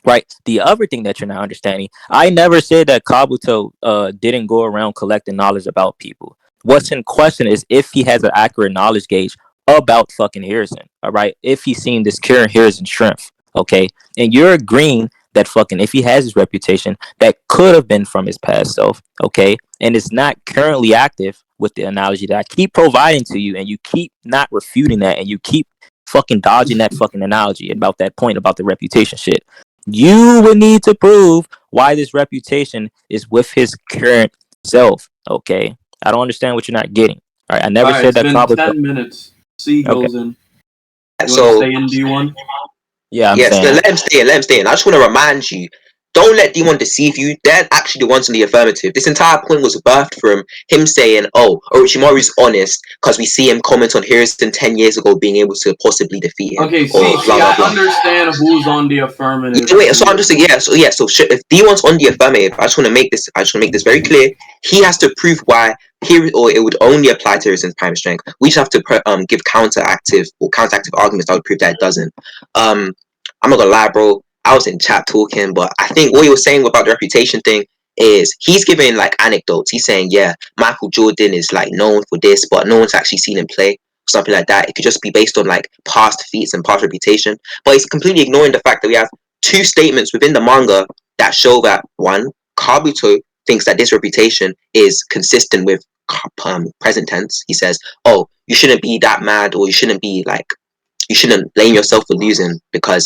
Right. The other thing that you're not understanding, I never said that Kabuto didn't go around collecting knowledge about people. What's in question is if he has an accurate knowledge gauge about fucking Hiruzen. All right. If he's seen this current Hiruzen strength. Okay. And you're agreeing that fucking if he has his reputation, that could have been from his past self. Okay. And it's not currently active with the analogy that I keep providing to you, and you keep not refuting that, and you keep fucking dodging that fucking analogy about that point about the reputation shit. You would need to prove why this reputation is with his current self. Okay, I don't understand what you're not getting. All right, I never said It's that. been 10 minutes. C goes in. You So want to stay in D1? Yeah, I'm yes, saying. let him stay in. Let him stay in. I just want to remind you, don't let D1 deceive you. They're actually the ones in the affirmative. This entire point was birthed from him saying, "Oh, Orochimaru's honest because we see him comment on Hiruzen 10 years ago being able to possibly defeat him." Okay, or blah, blah, I blah. understand who's on the affirmative. Yeah, wait, so I'm just saying, so if D1's on the affirmative, I just want to make this very clear. He has to prove why here, or it would only apply to Hiruzen's prime strength. We just have to give counteractive arguments that would prove that it doesn't. I'm not gonna lie, bro. I was in chat talking, but I think what he was saying about the reputation thing is he's giving like anecdotes. He's saying, yeah, Michael Jordan is like known for this, but no one's actually seen him play. Something like that. It could just be based on like past feats and past reputation. But he's completely ignoring the fact that we have two statements within the manga that show that one, Kabuto thinks that this reputation is consistent with present tense. He says, "Oh, you shouldn't be that mad, or you shouldn't blame yourself for losing because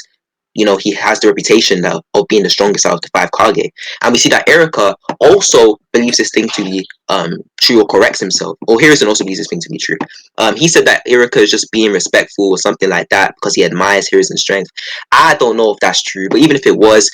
he has the reputation of being the strongest out of the 5 Kage." And we see that Erika also believes this thing to be true, or corrects himself. Or Hiruzen also believes this thing to be true. He said that Erika is just being respectful or something like that because he admires Hiruzen's strength. I don't know if that's true, but even if it was,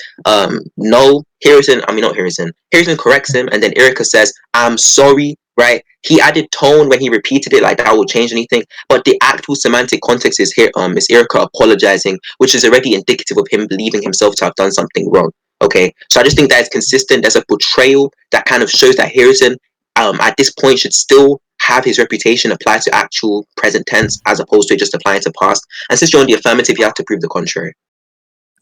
no, Hiruzen corrects him, and then Erika says, "I'm sorry," right? He added tone when he repeated it, like that would change anything. But the actual semantic context is here, is Erika apologizing, which is already indicative of him believing himself to have done something wrong. Okay, so I just think that it's consistent. There's a portrayal that kind of shows that Hiruzen, at this point, should still have his reputation apply to actual present tense as opposed to just applying to past. And since you're on the affirmative, you have to prove the contrary.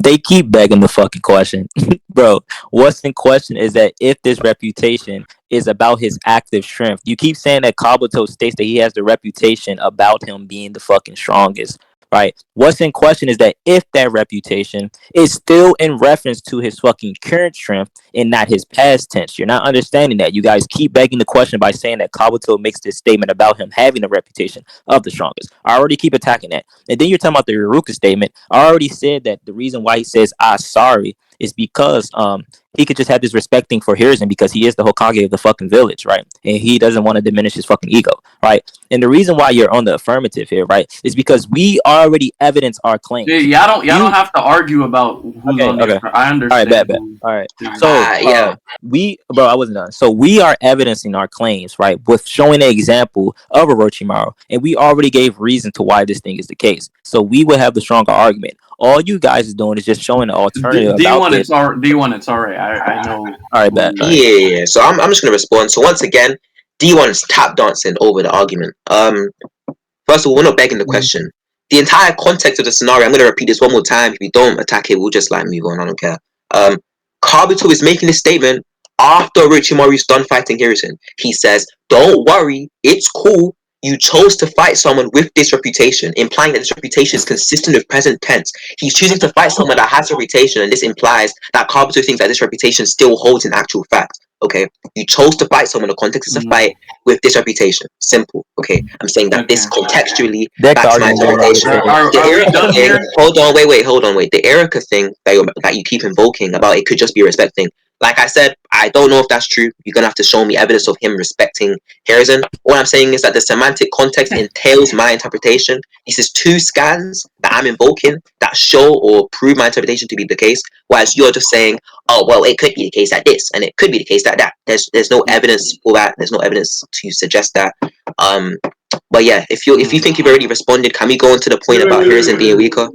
They keep begging the fucking question. Bro, what's in question is that if this reputation is about his active strength, you keep saying that Kabuto states that he has the reputation about him being the fucking strongest, right? What's in question is that if that reputation is still in reference to his fucking current strength and not his past tense. You're not understanding that. You guys keep begging the question by saying that Kabuto makes this statement about him having a reputation of the strongest. I already keep attacking that. And then you're talking about the Iruka statement. I already said that the reason why he says sorry is because he could just have this respect thing for Hiruzen because he is the Hokage of the fucking village, right? And he doesn't want to diminish his fucking ego, right? And the reason why you're on the affirmative here, right, is because we already evidence our claims. Yeah, y'all don't have to argue about who's on the affirmative. I understand. All right, bet. All right. So I wasn't done. So we are evidencing our claims, right, with showing an example of Orochimaru, and we already gave reason to why this thing is the case. So we would have the stronger argument. All you guys is doing is just showing an alternative. D1, it's all right. I know. All right, bet. Yeah. So I'm just gonna respond. So once again, D1 is tap dancing over the argument. First of all, we're not begging the question. The entire context of the scenario, I'm gonna repeat this one more time. If we don't attack it, we'll just like move on. I don't care. Kabuto is making this statement after Orochimaru's done fighting Hiruzen. He says, "Don't worry, it's cool. You chose to fight someone with this reputation," implying that this reputation is consistent with present tense. He's choosing to fight someone that has a reputation, and this implies that Kabuto thinks that this reputation still holds in actual fact. Okay, you chose to fight someone. The context is a fight with this reputation. Simple. Okay, I'm saying that this contextually backs my interpretation. Hold on, wait. The Erika thing that you keep invoking about it could just be a respect thing. like I said, I don't know if that's true. You're gonna have to show me evidence of him respecting Hiruzen. What I'm saying is that the semantic context entails my interpretation. This is 2 scans that I'm invoking that show or prove my interpretation to be the case, whereas you're just saying, oh well, it could be the case at this, and it could be the case at that. There's no evidence for that. There's no evidence to suggest that. But yeah, if you think you've already responded, can we go on to the point about Hiruzen being weaker?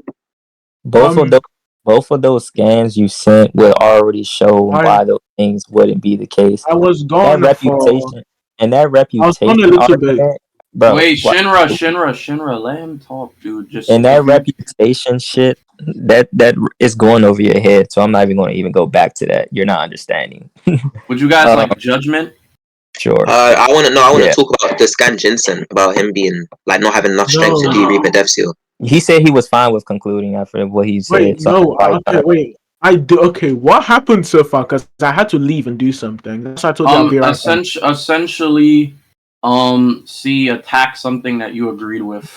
Both of those scans you sent would already show why those things wouldn't be the case. I was gone that reputation I was gone a little bit. Bro, wait, Shinra, let him talk, dude. Just and that reputation shit, that is going over your head. So I'm not even going to go back to that. You're not understanding. Would you guys like Judgment? Sure. I want to talk about the scan Jinsen, about him being like not having enough strength to do Reaper Death Seal. He said he was fine with concluding after what he said. Wait, no, okay, wait. I do. Okay, what happened so far? Because I had to leave and do something. That's why I told you I'll be right back. Essentially, C attacked something that you agreed with.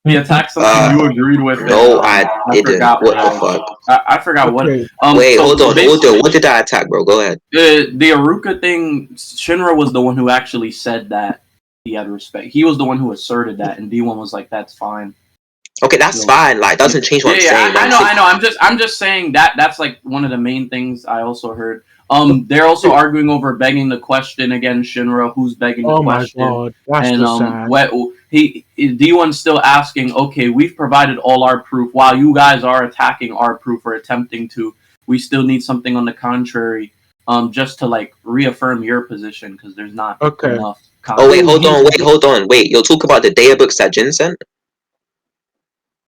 He attacked something you agreed with. No, I didn't. What the fuck? I forgot what. Wait, hold on. What did I attack, bro? Go ahead. The Aruka thing. Shinra was the one who actually said that he had respect. He was the one who asserted that, and D1 was like, "That's fine." Okay, that's fine. Like, doesn't change what I'm saying. I know. I'm just saying that that's like one of the main things I also heard. They're also arguing over begging the question again, Shinra. Who's begging the question? Oh my god, that's D1's still asking. Okay, we've provided all our proof. While you guys are attacking our proof or attempting to, we still need something on the contrary. Just to like reaffirm your position because there's not enough. Oh wait, hold on. Wait, you'll talk about the data books that Jin sent?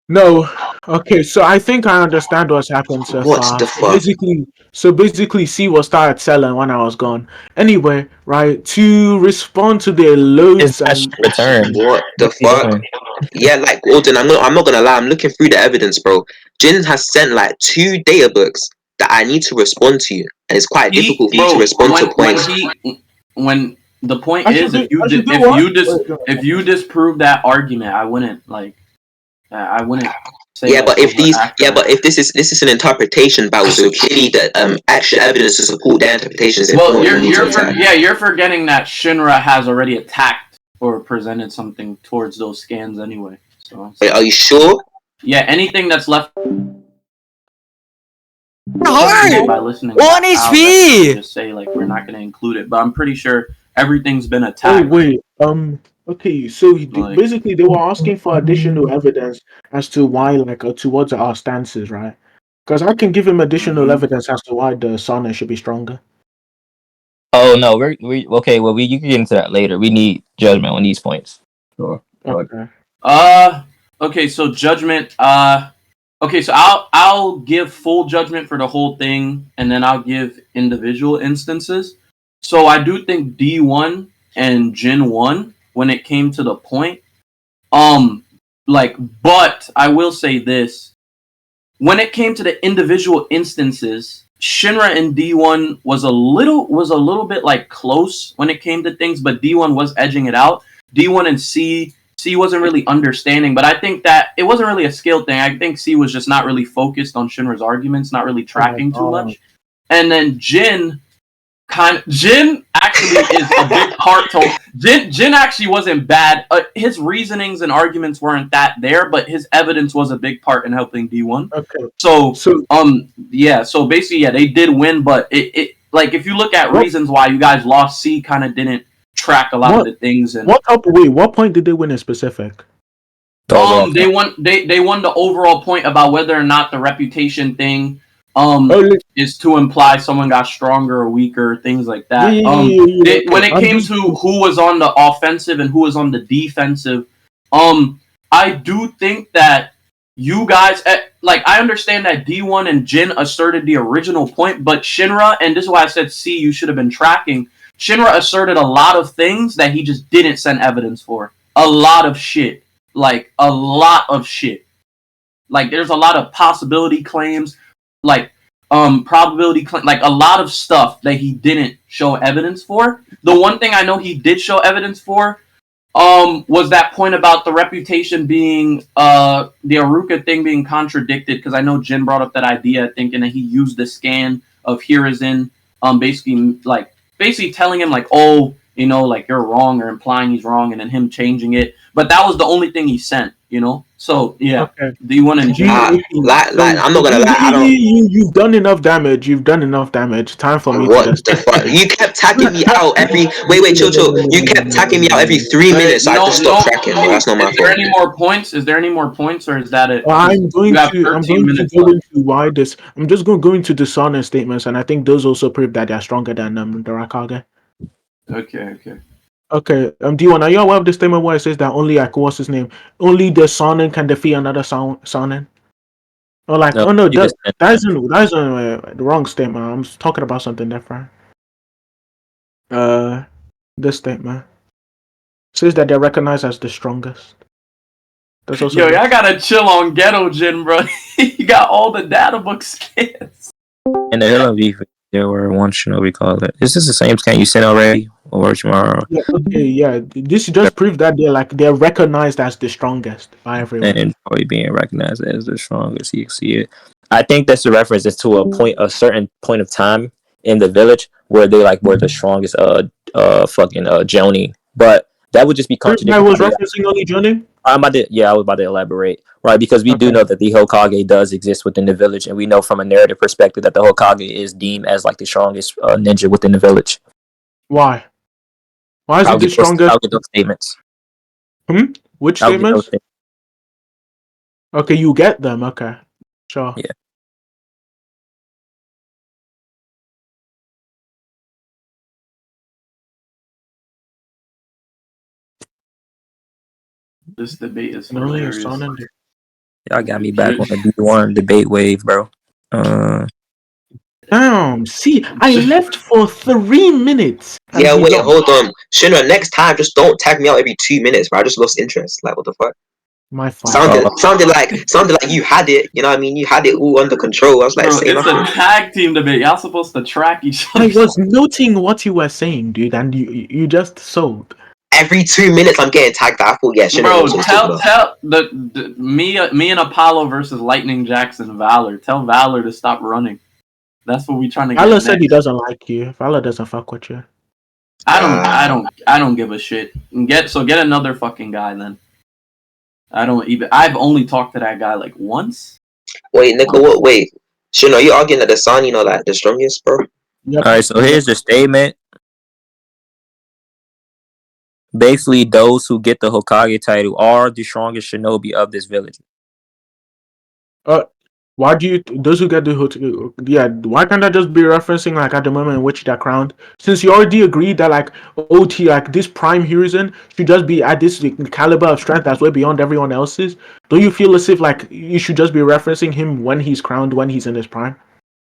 No. Okay, so I think I understand what's happened so What far. the fuck? Basically, C was started selling when I was gone. Anyway, right, to respond to the loads and return. What the fuck? Yeah, like Gordon, I'm not gonna lie, I'm looking through the evidence, bro. Jin has sent like 2 data books that I need to respond to, and it's quite difficult for you to respond to points. When the point is, if you disprove that argument, I wouldn't say. Yeah, but if this is an interpretation battle, so clearly the actual evidence to support their interpretation is important. Well, you're forgetting that Shinra has already attacked or presented something towards those scans anyway. So wait, are you sure? Yeah, anything that's left. By listening 1 HP. Just say like we're not going to include it, but I'm pretty sure everything's been attacked. Okay, so basically they were asking for additional evidence as to why, towards our stances, right? Because I can give him additional evidence as to why the Sana should be stronger. Oh no, we okay. Well, you can get into that later. We need Judgment on these points. Sure. Okay. Okay. So Judgment. Okay. So I'll give full Judgment for the whole thing, and then I'll give individual instances. So I do think D1 and Jin 1 when it came to the point. But I will say this. When it came to the individual instances, Shinra and D1 was a little bit like close when it came to things, but D1 was edging it out. D1 and C wasn't really understanding, but I think that it wasn't really a skill thing. I think C was just not really focused on Shinra's arguments, not really tracking too much. And then Jin actually is a big part to Jin actually wasn't bad. His reasonings and arguments weren't that there, but his evidence was a big part in helping D1. Okay. So basically, they did win, but it like if you look at reasons why you guys lost, C kind of didn't track a lot of the things. And what point did they win in specific? They won the overall point about whether or not the reputation thing is to imply someone got stronger or weaker, things like that. When it came to who was on the offensive and who was on the defensive, I do think that you guys, I understand that D1 and Jin asserted the original point, but Shinra, and this is why I said C, you should have been tracking, Shinra asserted a lot of things that he just didn't send evidence for. A lot of shit. Like, a lot of shit. Like, there's a lot of possibility claims, probability claim, a lot of stuff that he didn't show evidence for. The one thing I know he did show evidence for was that point about the reputation being the Aruka thing being contradicted, because I know Jin brought up that idea, thinking that he used the scan of Hiruzen basically telling him like, oh, you know, like you're wrong, or implying he's wrong, and then him changing it. But that was the only thing he sent, you know. So yeah. Okay. Do you want to? I'm not gonna lie. I don't. You've done enough damage. You've done enough damage. Time for me to What just. the fuck? You kept tagging me out every. Wait, chill. You kept tagging me out every 3 minutes. So I just stopped tracking. Bro. That's not my Is there fault. any more points? Is there any more points, or is that it? I'm going You have to 13 minutes go left. into why this. I'm just going to go into dishonest statements, and I think those also prove that they're stronger than the Raikage. Okay. Okay. D1, are you aware of the statement where it says that only like what's his name? Only the Sonnen can defeat another Sonnen? Or like, No, oh no, you just that isn't the wrong statement. I'm talking about something different. This statement says that they're recognized as the strongest. That's also Yo, I gotta chill on Ghetto Jin, bro. You got all the data book skins. in the Hill of Beef, there were one shinobi called it. Is this the same scan you sent already? Or tomorrow? Yeah, okay, yeah. This just proves that they're recognized as the strongest by everyone. And probably being recognized as the strongest. You see it. I think that's the reference is to a certain point of time in the village where they like were the strongest fucking Joni. But that would just be contradicting. I was referencing only Joni? I was about to elaborate, right? Because we do know that the Hokage does exist within the village, and we know from a narrative perspective that the Hokage is deemed as like the strongest ninja within the village. Why? Why is it the strongest? I'll get those statements. Which statements? Okay, you get them. Okay, sure. Yeah. This debate is hilarious. Y'all got me back on the D1 debate wave, bro. Damn, see, I left for 3 minutes. Yeah, wait, hold on. Shinra, next time, just don't tag me out every 2 minutes, bro. I just lost interest. Like, what the fuck? My fault. Sounded like you had it. You know what I mean? You had it all under control. I was like, it's a tag team debate. Y'all supposed to track each other. I was noting what you were saying, dude, and you just sold. Every 2 minutes, I'm getting tagged. I thought, yeah, Shinra. Bro, tell me and Apollo versus Lightning Jackson Valor. Tell Valor to stop running. That's what we trying to get. Valor said he doesn't like you. Valor doesn't fuck with you. I don't give a shit. Get another fucking guy then. I've only talked to that guy like once. Wait, Nicole, wait. Shin, are you arguing that the Sun, like the strongest, bro? Yep. Alright, so here's the statement. Basically, those who get the Hokage title are the strongest shinobi of this village. Why do those who get the Hokage? Yeah, why can't I just be referencing like at the moment in which they're crowned? Since you already agreed that like OT, like this prime Hiruzen should just be at this caliber of strength that's way beyond everyone else's. Don't you feel as if like you should just be referencing him when he's crowned, when he's in his prime?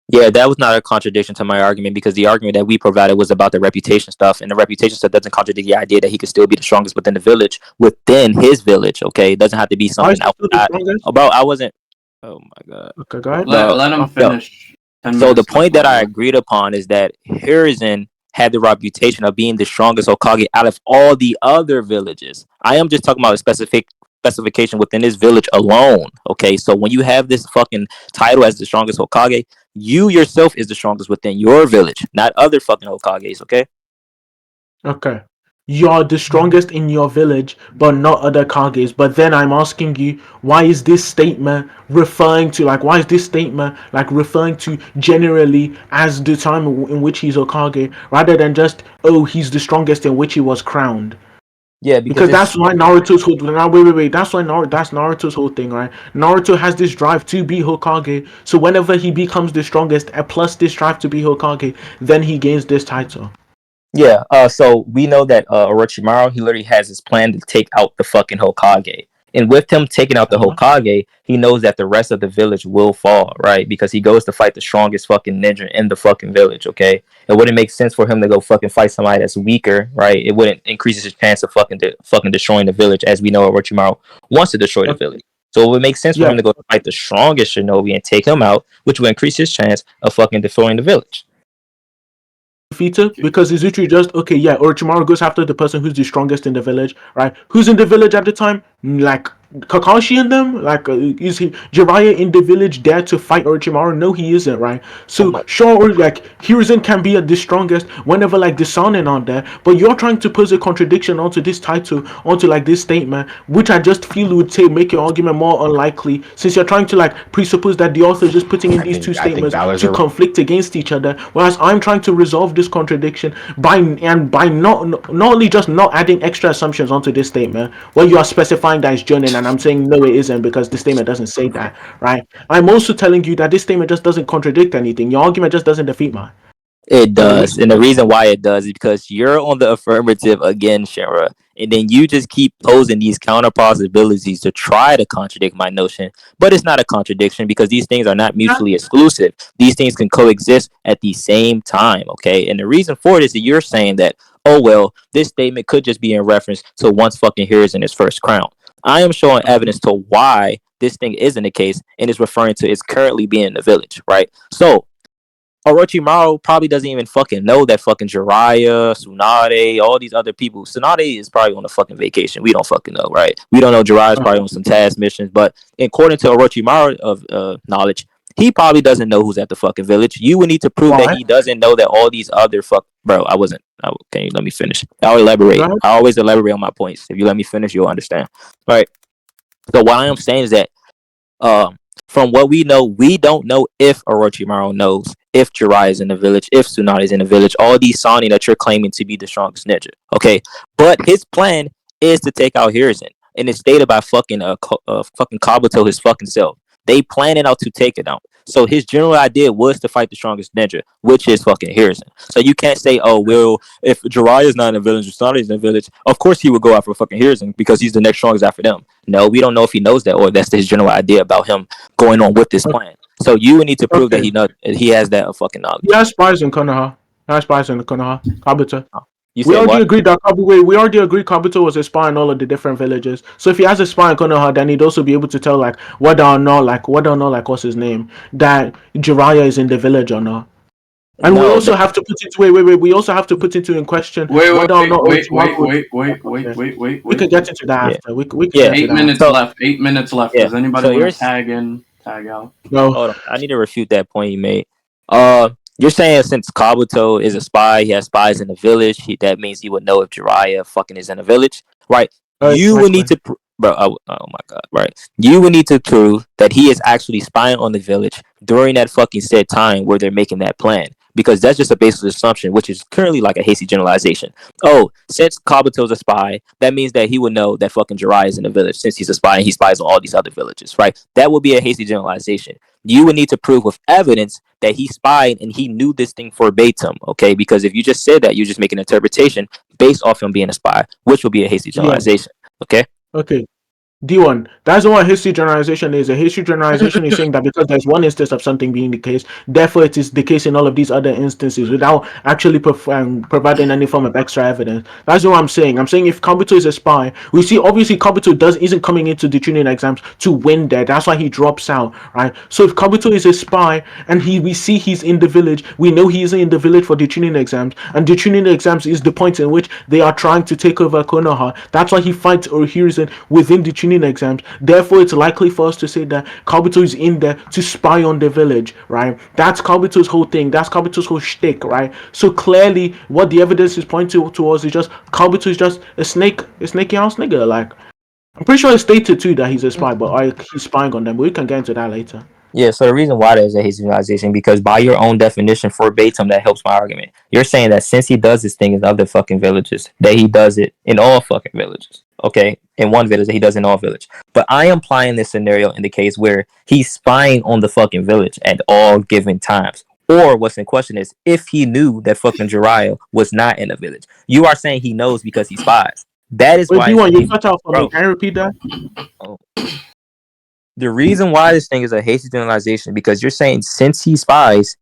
Yeah, that was not a contradiction to my argument because the argument that we provided was about the reputation stuff, and the reputation stuff doesn't contradict the idea that he could still be the strongest within the village, within his village. Okay, it doesn't have to be something outside. Bro, I wasn't. Oh my god. Okay, go ahead. Let him finish. So the point that I agreed upon is that Hiruzen had the reputation of being the strongest Hokage out of all the other villages. I am just talking about a specification within this village alone. Okay, so when you have this fucking title as the strongest Hokage, you yourself is the strongest within your village, not other fucking Hokages. Okay. Okay. You're the strongest in your village, but not other Kages. But then I'm asking you, why is this statement referring to generally as the time in which he's Hokage, rather than just, oh, he's the strongest in which he was crowned? Yeah, because that's why Naruto's whole wait. That's Naruto's whole thing, right? Naruto has this drive to be Hokage, so whenever he becomes the strongest, plus this drive to be Hokage, then he gains this title. Yeah, so we know that Orochimaru, he literally has his plan to take out the fucking Hokage. And with him taking out the Hokage, he knows that the rest of the village will fall, right? Because he goes to fight the strongest fucking ninja in the fucking village, okay? It wouldn't make sense for him to go fucking fight somebody that's weaker, right? It wouldn't increase his chance of fucking destroying the village, as we know Orochimaru wants to destroy the village. So it would make sense for him to go fight the strongest shinobi and take him out, which would increase his chance of fucking destroying the village. Defeated because it's literally just Orochimaru goes after the person who's the strongest in the village, right? Who's in the village at the time? like Kakashi and them? Like, is he Jiraiya in the village there to fight Orochimaru? No, he isn't, right? Oh So my. sure, like Hiruzen can be the strongest whenever like the sun and on there, but you're trying to pose a contradiction onto this title, onto like this statement, which I just feel would say make your argument more unlikely, since you're trying to like presuppose that the author is just putting in these two I think statements Valor's to conflict against each other, whereas I'm trying to resolve this contradiction by not only just not adding extra assumptions onto this statement where you are specifying that it's journeying, and I'm saying no, it isn't because the statement doesn't say that, right? I'm also telling you that this statement just doesn't contradict anything. Your argument just doesn't defeat mine. It So does. And the reason why it does is because you're on the affirmative again, Shinra. And then you just keep posing these counter possibilities to try to contradict my notion. But it's not a contradiction because these things are not yeah, mutually exclusive. These things can coexist at the same time. Okay. And the reason for it is that you're saying that, oh, well, this statement could just be in reference to once fucking heroes in his first crown. I am showing evidence to why this thing isn't the case and is referring to it's currently being in the village, right? So Orochimaru probably doesn't even fucking know that fucking Jiraiya, Tsunade, all these other people. Tsunade is probably on a fucking vacation. We don't fucking know, right? We don't know Jiraiya's probably on some task missions, but according to Orochimaru of knowledge, he probably doesn't know who's at the fucking village. You would need to prove that why? he doesn't know that all these other bro. I wasn't. Can you let me finish? I'll Go elaborate. ahead. I always elaborate on my points. If you let me finish, you'll understand. All right. So what I am saying is that um, from what we know, we don't know if Orochimaru knows if Jiraiya is in the village, if Tsunade is in the village. All these Sani that you're claiming to be the strongest ninja, okay? But his plan is to take out Hiruzen, and it's stated by fucking Kabuto his fucking self. They planning out to take it out. So his general idea was to fight the strongest ninja, which is fucking Hiruzen. So you can't say, oh, well, if Jiraiya is not in the village, Tsunade is in the village, of course he would go after fucking Hiruzen because he's the next strongest after them. No, we don't know if he knows that or that's his general idea about him going on with this plan. So you would need to prove that Okay. he has that fucking knowledge. He has spies in Konoha. He has spies in Konoha. Kabuto. You We said already what? agreed that we already agreed Kabuto was a spy in all of the different villages. So if he has a spy in Konoha, then he'd also be able to tell like whether or not like what's his name, that Jiraiya is in the village or not. And we No, also have to put into wait. We also have to put into in question Wait, whether or not wait, Orochimaru wait, would. wait, wait, Okay. wait, wait, wait, We wait. could get into that yeah, after. We could yeah. get into 8 that minutes after. So left. 8 minutes left. yeah, Does anybody so want you're to tag in, tag out? No. hold on. I need to refute that point you made. You're saying since Kabuto is a spy, he has spies in the village. That means he would know if Jiraiya fucking is in the village, right? You would need Exactly. to, bro. Oh my god, right? You would need to prove that he is actually spying on the village during that fucking said time where they're making that plan. Because that's just a baseless assumption, which is currently like a hasty generalization. Oh, since Kabuto's a spy, that means that he would know that fucking Jiraiya is in the village since he's a spy and he spies on all these other villages, right? That would be a hasty generalization. You would need to prove with evidence that he spied and he knew this thing verbatim, okay? Because if you just said that, you just make an interpretation based off him being a spy, which would be a hasty Yeah. generalization, okay? Okay. D1. That's not what history generalization is. A history generalization is saying that because there's one instance of something being the case, therefore it is the case in all of these other instances without actually providing any form of extra evidence. That's what I'm saying. I'm saying if Kabuto is a spy, we see obviously Kabuto isn't coming into the tuning exams to win there. That's why he drops out, right? So if Kabuto is a spy and we see he's in the village, we know he is in the village for the tuning exams, and the tuning exams is the point in which they are trying to take over Konoha. That's why he fights Hiruzen within the tuning exams. Therefore, it's likely for us to say that Kabuto is in there to spy on the village, right? That's Kabuto's whole thing. That's Kabuto's whole shtick, right? So clearly, what the evidence is pointing towards is just Kabuto is just a snaky ass nigga. Like, I'm pretty sure it's stated too that he's a spy, but he's spying on them. But we can get into that later. Yeah, so the reason why there's a hasty generalization because by your own definition verbatim, that helps my argument. You're saying that since he does this thing in other fucking villages, that he does it in all fucking villages. Okay, in one village that he does in all village. But I am applying this scenario in the case where he's spying on the fucking village at all given times. Or what's in question is if he knew that fucking Jiraiya was not in the village. You are saying he knows because he spies. That is Wait, why it's a D1, you hasty, cut out for me. bro. Can you repeat that? Oh. The reason why this thing is a hasty generalization because you're saying since he spies,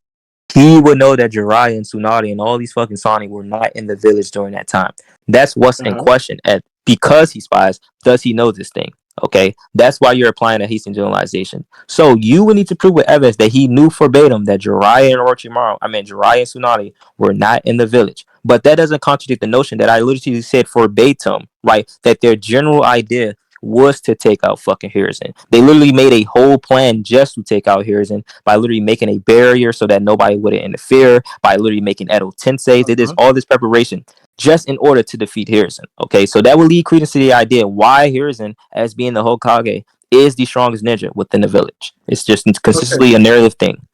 he would know that Jiraiya and Tsunade and all these fucking Sani were not in the village during that time. That's what's in Uh-huh. question. And because he spies, does he know this thing? Okay, that's why you're applying a hasty generalization. So you would need to prove with evidence that he knew verbatim that Jiraiya and Tsunade were not in the village. But that doesn't contradict the notion that I literally said verbatim, right? That their general idea was to take out fucking Hiruzen. They literally made a whole plan just to take out Hiruzen by literally making a barrier so that nobody wouldn't interfere, by literally making Edo Tenseis. They did all this preparation just in order to defeat Hiruzen. Okay, so that would lead credence to the idea why Hiruzen, as being the Hokage, is the strongest ninja within the village. It's just consistently a narrative thing.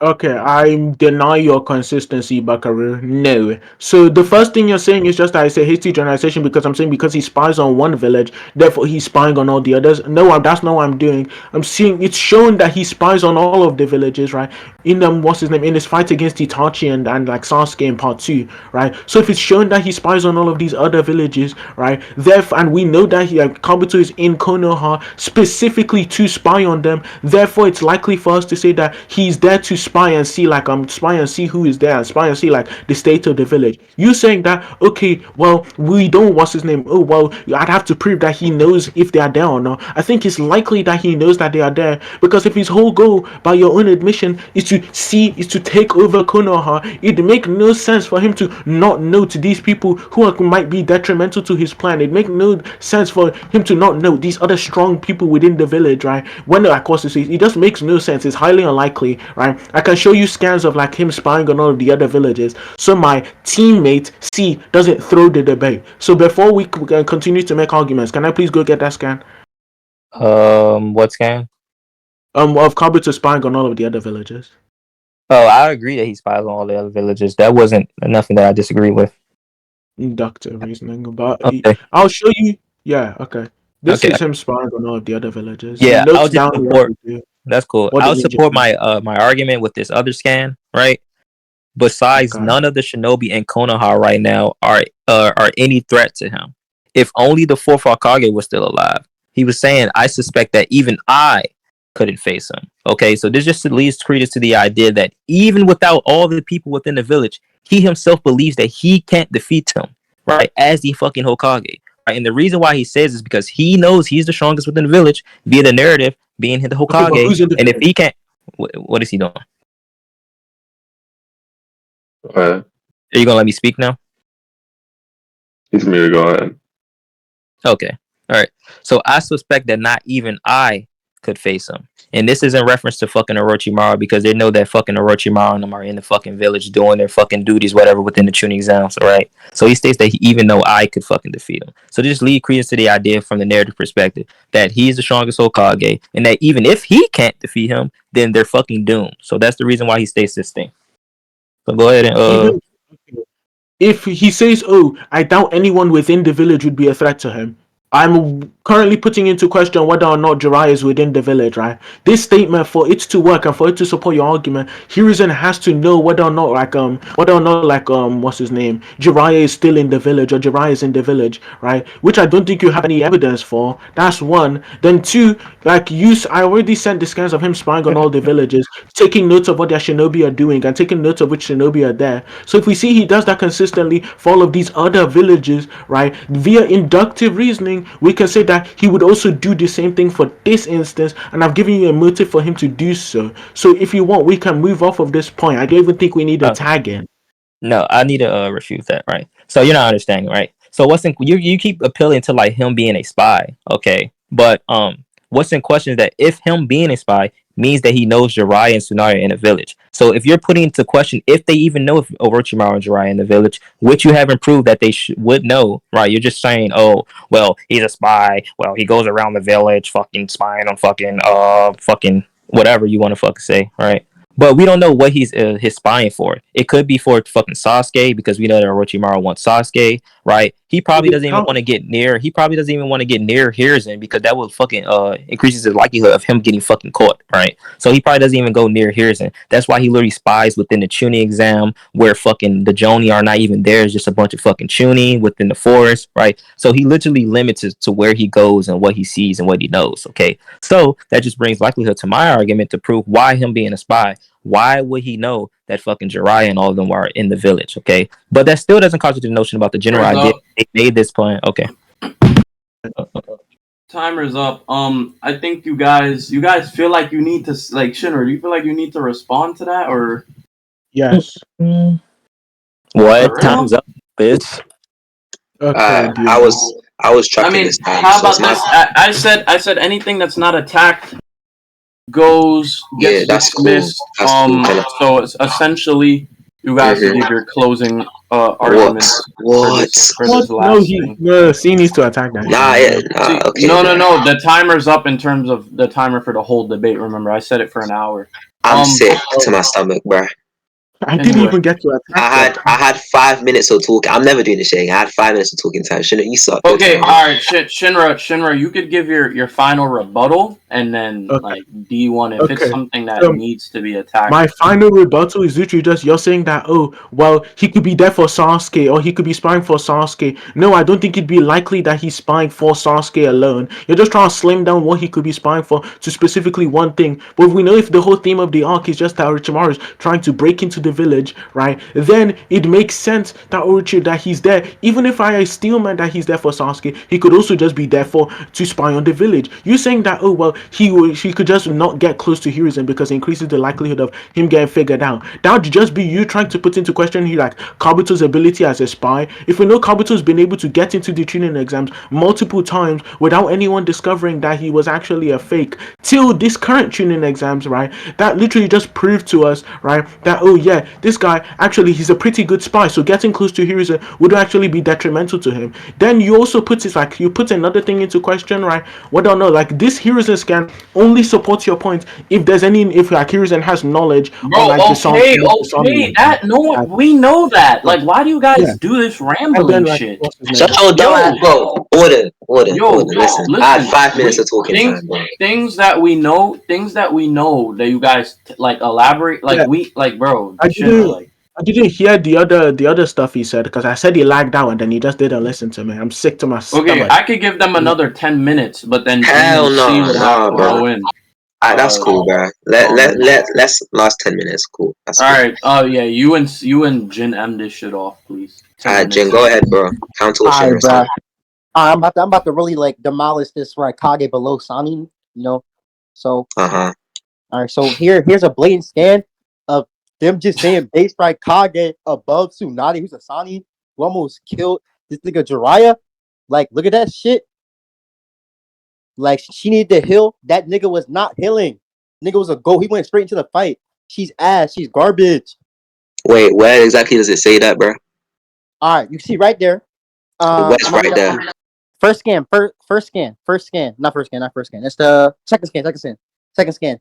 Okay, I deny your consistency, Bakaru. No. So the first thing you're saying is just that it's a hasty generalization because I'm saying because he spies on one village, therefore he's spying on all the others. No, that's not what I'm doing. I'm seeing it's shown that he spies on all of the villages, right? In what's his name? In his fight against Itachi and like Sasuke in part 2, right? So if it's shown that he spies on all of these other villages, right? Therefore, and we know that he Kabuto is in Konoha specifically to spy on them. Therefore, it's likely for us to say that he's there to spy and see spy and see who is there and spy and see like the state of the village. You saying that okay, well we don't what's his name? Oh well, I'd have to prove that he knows if they are there or not. I think it's likely that he knows that they are there because if his whole goal, by your own admission, is to take over Konoha, it make no sense for him to not know to these people who might be detrimental to his plan. It make no sense for him to not know these other strong people within the village, right? When of course it just makes no sense. It's highly unlikely, right? I can show you scans of like him spying on all of the other villages, so my teammate C doesn't throw the debate. So before we can continue to make arguments, can I please go get that scan? What scan? Of Kabuto spying on all of the other villages. Oh, I agree that he spies on all the other villages. That wasn't nothing that I disagree with. Inductive reasoning, but Okay. I'll show you. Yeah, okay. This Okay. is him spying on all of the other villages. Yeah, He I'll notes just down support. That's cool. what I'll the ninja support do. my argument with this other scan, right? Besides, Okay. none of the shinobi in Konoha right now are any threat to him. If only the fourth Hokage was still alive. He was saying, I suspect that even I couldn't face him. Okay, so this just leads credence to the idea that even without all the people within the village, he himself believes that he can't defeat him, right? As the fucking Hokage. Right? And the reason why he says is because he knows he's the strongest within the village via the narrative being the Hokage. Okay, but who's in the and if he can't, what is he doing? Are you gonna let me speak now? It's me. Go ahead. Okay. All right. So I suspect that not even I could face him. And this is in reference to fucking Orochimaru because they know that fucking Orochimaru and them are in the fucking village doing their fucking duties, whatever, within the tuning exams, right? So he states that even though I could fucking defeat him. So just lead credence to the idea from the narrative perspective that he's the strongest Hokage and that even if he can't defeat him, then they're fucking doomed. So that's the reason why he states this thing. So go ahead and if he says, "Oh, I doubt anyone within the village would be a threat to him," I'm currently putting into question whether or not Jiraiya is within the village, right? This statement, for it to work and for it to support your argument, Hiruzen has to know whether or not what's his name, Jiraiya is still in the village or Jiraiya is in the village, right? Which I don't think you have any evidence for. That's one. Then two, I already sent the scans of him spying on all the villages, taking notes of what their shinobi are doing and taking notes of which shinobi are there. So if we see he does that consistently for all of these other villages, right, via inductive reasoning, we can say that he would also do the same thing for this instance, and I've given you a motive for him to do so. So if you want, we can move off of this point. I don't even think we need a tag in. No, I need to refute that, right? So you're not understanding, right? So you keep appealing to like him being a spy, okay? But what's in question is that if him being a spy means that he knows Jiraiya and Tsunade in a village. So if you're putting into question if they even know if Orochimaru and Jiraiya in the village, which you haven't proved that they would know, right? You're just saying, oh, well, he's a spy. Well, he goes around the village, fucking spying on fucking whatever you want to fucking say, right? But we don't know what he's spying for. It could be for fucking Sasuke because we know that Orochimaru wants Sasuke, right? He probably doesn't even want to get near. He probably doesn't even want to get near Hiruzen because that would fucking increases the likelihood of him getting fucking caught, right? So he probably doesn't even go near Hiruzen. That's why he literally spies within the tuning exam where fucking the Jonin are not even there. It's just a bunch of fucking tuning within the forest, right? So he literally limits it to where he goes and what he sees and what he knows. Okay, so that just brings likelihood to my argument to prove why him being a spy. Why would he know that fucking Jiraiya and all of them are in the village? Okay, but that still doesn't contradict the notion about the general idea. They made this plan. Okay. Timer's up. I think you guys feel like you need to Shinra. Do you feel like you need to respond to that or? Yes. What? Time's up, bitch. Okay. I I was tracking I mean, this time, how so about it's my this? I said anything that's not attacked gets yeah. That's cool. dismissed. That's cool. So it's essentially you guys to give your closing What? arguments What? for What? this No, last thing. no. C needs to attack that. Nah, Shit, yeah, man. nah. See, Okay, no, no, bro. no. The timer's up in terms of the timer for the whole debate. Remember, I said it for an hour. I'm sick So to my stomach, bro. I didn't anyway, even get to attack I had 5 minutes of talking. I'm never doing this shit. I had 5 minutes of talking time. Shouldn't you suck? Your okay, turn. all right, Shinra, you could give your final rebuttal, and then Okay. like D1 if it's Okay. something that needs to be attacked. My final rebuttal is literally just you're saying that, oh, well, he could be there for Sasuke or he could be spying for Sasuke. No, I don't think it'd be likely that he's spying for Sasuke alone. You're just trying to slim down what he could be spying for to specifically one thing. But we know if the whole theme of the arc is just that Orochimaru is trying to break into the village, right? Then it makes sense that that he's there. Even if I still meant that he's there for Sasuke, he could also just be there for to spy on the village. You saying that, oh well, he could just not get close to Hiruzen because it increases the likelihood of him getting figured out. That would just be you trying to put into question here like Kabuto's ability as a spy. If we know Kabuto's been able to get into the training exams multiple times without anyone discovering that he was actually a fake till this current training exams, right? That literally just proved to us, right, that oh yeah, this guy actually he's a pretty good spy. So getting close to Hiruzen would actually be detrimental to him. Then you also put it like you put another thing into question, right? Whether or not like this Hiruzen scan only supports your point if there's any if like Hiruzen has knowledge on Bro, like the song. okay, that no one we know that. Like, why do you guys Yeah. do this And rambling then like shit? what's his Shut name? your dumb ass, bro. Order. Yo, Listen, listen. I had 5 minutes of talking time, bro. Things that we know that you guys like elaborate. Like Yeah. we like, bro. I Shinra, didn't like. I didn't hear the other stuff he said because I said he lagged out and then he just didn't listen to me. I'm sick to my Okay, stomach. I could give them another 10 minutes, but then Hell Jin and C would have to bro. go in. That's cool, bro. Let's last 10 minutes. Cool. That's All cool. right. Yeah. You and Jin end this shit off, please. 10 Alright, minutes. Jin, go ahead, bro. Count to a Alright, Shinra. bro. I'm about to really like demolish this Raikage below Sani, you know. So Uh-huh. all right, so here's a blatant scan of them just saying base Raikage above Tsunade, who's a Sani, who almost killed this nigga Jiraiya. Like, look at that shit. Like, she needed to heal. That nigga was not healing. Nigga was a go. He went straight into the fight. She's ass. She's garbage. Wait, where exactly does it say that, bro? All right, you see right there. What's I'm right there? First scan. Not first scan. It's the second scan.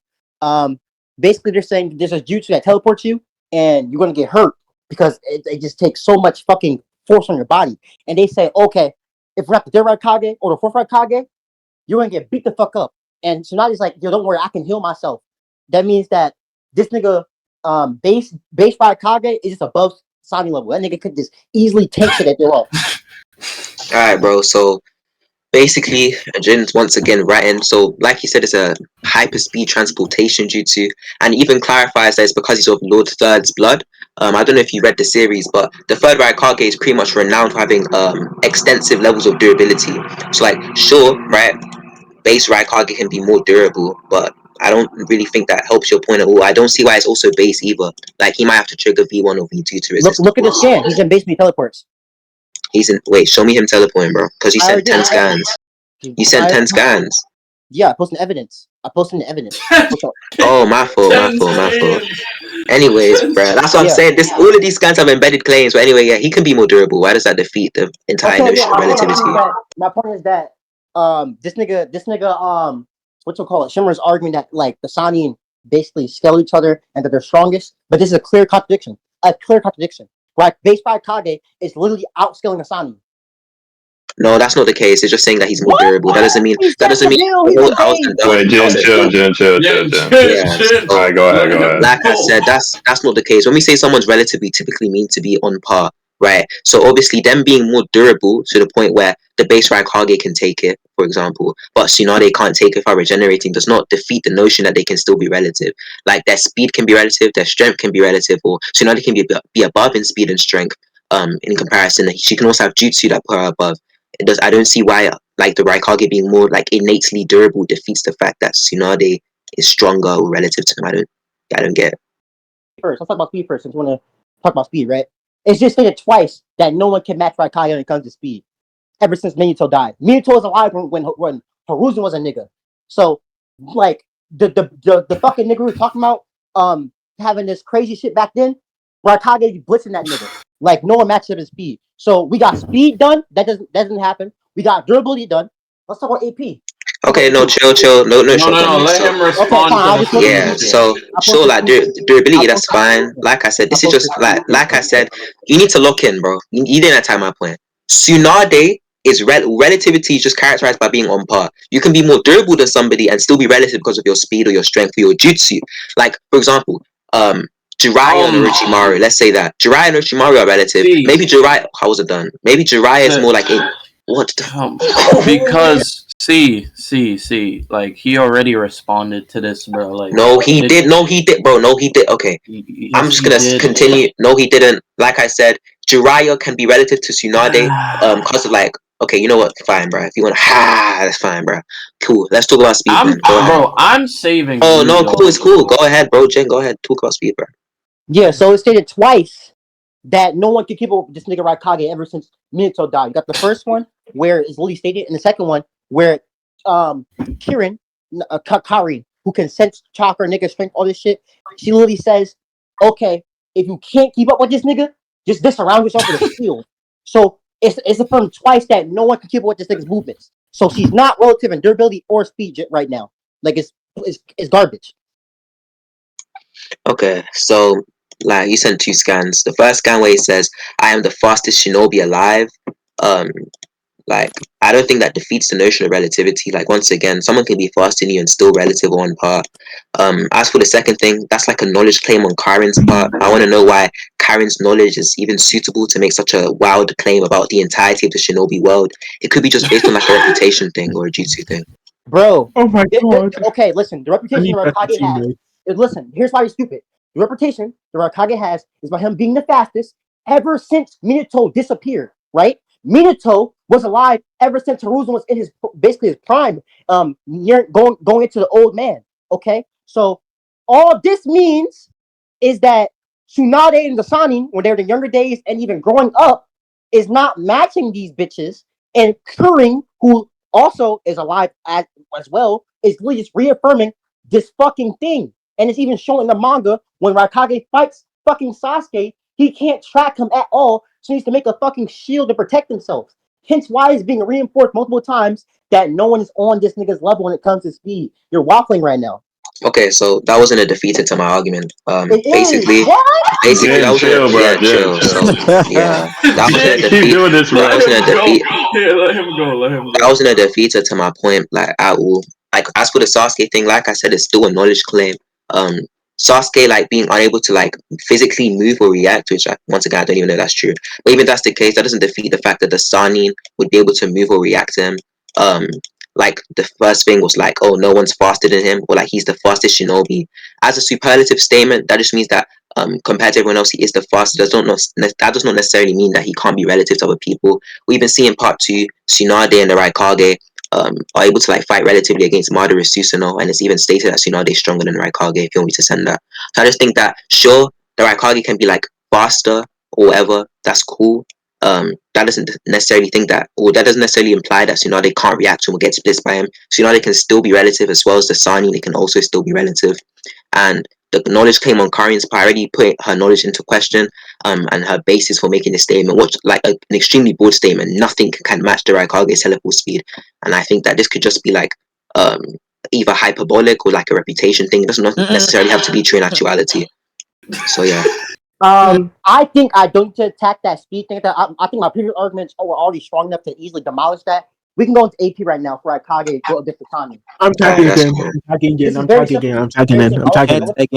Basically they're saying there's a jutsu that teleports you and you're gonna get hurt because it just takes so much fucking force on your body. And they say, okay, if we're at the third Raikage or the fourth Raikage, you're gonna get beat the fuck up. And Tsunade's like, yo, don't worry, I can heal myself. That means that this nigga base Raikage is just above Sani level. That nigga could just easily tank shit at their off. Alright, bro. So basically, Jin's once again writing. So, like you said, it's a hyperspeed transportation jutsu, and even clarifies that it's because he's of Lord Third's blood. I don't know if you read the series, but the third Raikage is pretty much renowned for having extensive levels of durability. So, like, sure, right, base Raikage can be more durable, but I don't really think that helps your point at all. I don't see why it's also base either. Like, he might have to trigger V1 or V2 to resist. Look at the scan. He's in basically teleports. Wait, show me him teleporting, bro. Because you sent 10 scans. You sent 10 scans. Yeah, I posted evidence. Oh, my fault. Anyways, bro, that's what I'm saying. All of these scans have embedded claims, but anyway, yeah, he can be more durable. Why does that defeat the entire notion of relativity? My point is that this nigga what's it called? Shimmer's arguing that like the Sani basically scale each other and that they're strongest, but this is a clear contradiction. Like base Raikage is literally outscaling Asani. No, that's not the case. It's just saying that he's more durable. That doesn't mean. Wait, chill. Alright, go ahead. Like I said, that's not the case. When we say someone's relatively, typically mean to be on par, right? So obviously, them being more durable to the point where the base Raikage can take it, for example, but Tsunade can't take it by regenerating, does not defeat the notion that they can still be relative. Like their speed can be relative, their strength can be relative, or Tsunade can be above in speed and strength. In comparison, she can also have jutsu that put her above. I don't see why like the Raikage being more like innately durable defeats the fact that Tsunade is stronger relative to him. I don't get it. Let's talk about speed first, since we want to talk about speed, right? It's just stated twice that no one can match Raikage when it comes to speed. ever since Minato died. Minato was alive when Hiruzen was a nigga. So, like, the fucking nigga we were talking about, having this crazy shit back then, Raikage blitzing that nigga. Like, no one matched up his speed. So, we got speed done. That doesn't happen. We got durability done. Let's talk about AP. Okay, no, chill. No, shut No. up. Let So, him respond. yeah, so sure, like durability, that's fine. Like I said, this is just like I said, you need to lock in, bro. You didn't attack my point. Tsunade is relativity is just characterized by being on par. You can be more durable than somebody and still be relative because of your speed or your strength or your jutsu. Like, for example, Jiraiya and Orochimaru. Let's say that Jiraiya and Orochimaru are relative. Maybe Jiraiya. How was it done? Maybe Jiraiya is more like a what? Because see, like he already responded to this, bro. Like no, he did, bro. No, he did. Okay, I'm just gonna continue. No, he didn't. Like I said, Jiraiya can be relative to Tsunade, cause of like. Okay, you know what? Fine, bro. If you wanna, that's fine, bro. Cool. Let's talk about speed, then. Go ahead. Bro, I'm saving. Oh no, cool. It's cool. Go ahead, bro. Jen, go ahead. Talk about speed, bro. Yeah, so it stated twice that no one can keep up with this nigga Raikage ever since Minato died. You got the first one where it's literally stated, and the second one where Karin, who can sense chakra, nigga strength, all this shit, she literally says, okay, if you can't keep up with this nigga, just surround yourself with a shield. So it's affirmed twice that no one can keep up with this nigga's movements. So she's not relative in durability or speed right now. Like it's garbage. Okay, so like you sent 2 scans. The first scan where it says, "I am the fastest shinobi alive." Like I don't think that defeats the notion of relativity. Like once again, someone can be faster than you and still relative on par. As for the second thing, that's like a knowledge claim on Karen's part. I want to know why Karen's knowledge is even suitable to make such a wild claim about the entirety of the shinobi world. It could be just based on like a reputation thing or a jutsu thing. Bro. Oh my god. Okay, listen. The reputation Raikage has. Listen, here's why he's stupid. The reputation the Raikage has is by him being the fastest ever since Minato disappeared. Right? Minato was alive ever since Hiruzen was in his prime. Near going into the old man. Okay, so all this means is that Tsunade and the Sanin, when they're in the younger days and even growing up, is not matching these bitches, and Kuring, who also is alive as well, is literally just reaffirming this fucking thing. And it's even shown in the manga when Raikage fights fucking Sasuke, he can't track him at all, so he needs to make a fucking shield to protect himself. Hence why it's being reinforced multiple times that no one is on this nigga's level when it comes to speed. You're waffling right now. Okay, so that wasn't a defeater to my argument. Basically, Jen, that was chill, bro. chill. So yeah, that wasn't a defeat. Doing this, bro. That wasn't a defeat. Yeah, let him go. That wasn't a defeater to my point, like at all. Like as for the Sasuke thing, like I said, it's still a knowledge claim. Sasuke like being unable to like physically move or react, which once again I don't even know if that's true. But even if that's the case, that doesn't defeat the fact that the Sannin would be able to move or react to him. Like the first thing was like, oh, no one's faster than him, or like he's the fastest shinobi. As a superlative statement, that just means that compared to everyone else, he is the fastest. That does not necessarily mean that he can't be relative to other people. We even see in part 2, Tsunade and the Raikage are able to like fight relatively against Madara Susanoo, and it's even stated that Tsunade is stronger than the Raikage if you want me to send that. So I just think that sure, the Raikage can be like faster or whatever, that's cool. That doesn't necessarily imply that Tsunade can't react to him or get blitzed by him. Tsunade can still be relative as well as the Sani, they can also still be relative. And the knowledge claim on Karin's part already put her knowledge into question, and her basis for making this statement, which like an extremely bold statement. Nothing can match the Raikage's teleport speed. And I think that this could just be like either hyperbolic or like a reputation thing. It doesn't necessarily have to be true in actuality. So yeah. I think I don't need to attack that speed thing. I think my previous arguments were already strong enough to easily demolish that. We can go into AP right now for Raikage go against the Kami. I'm tagging again. I'm tagging in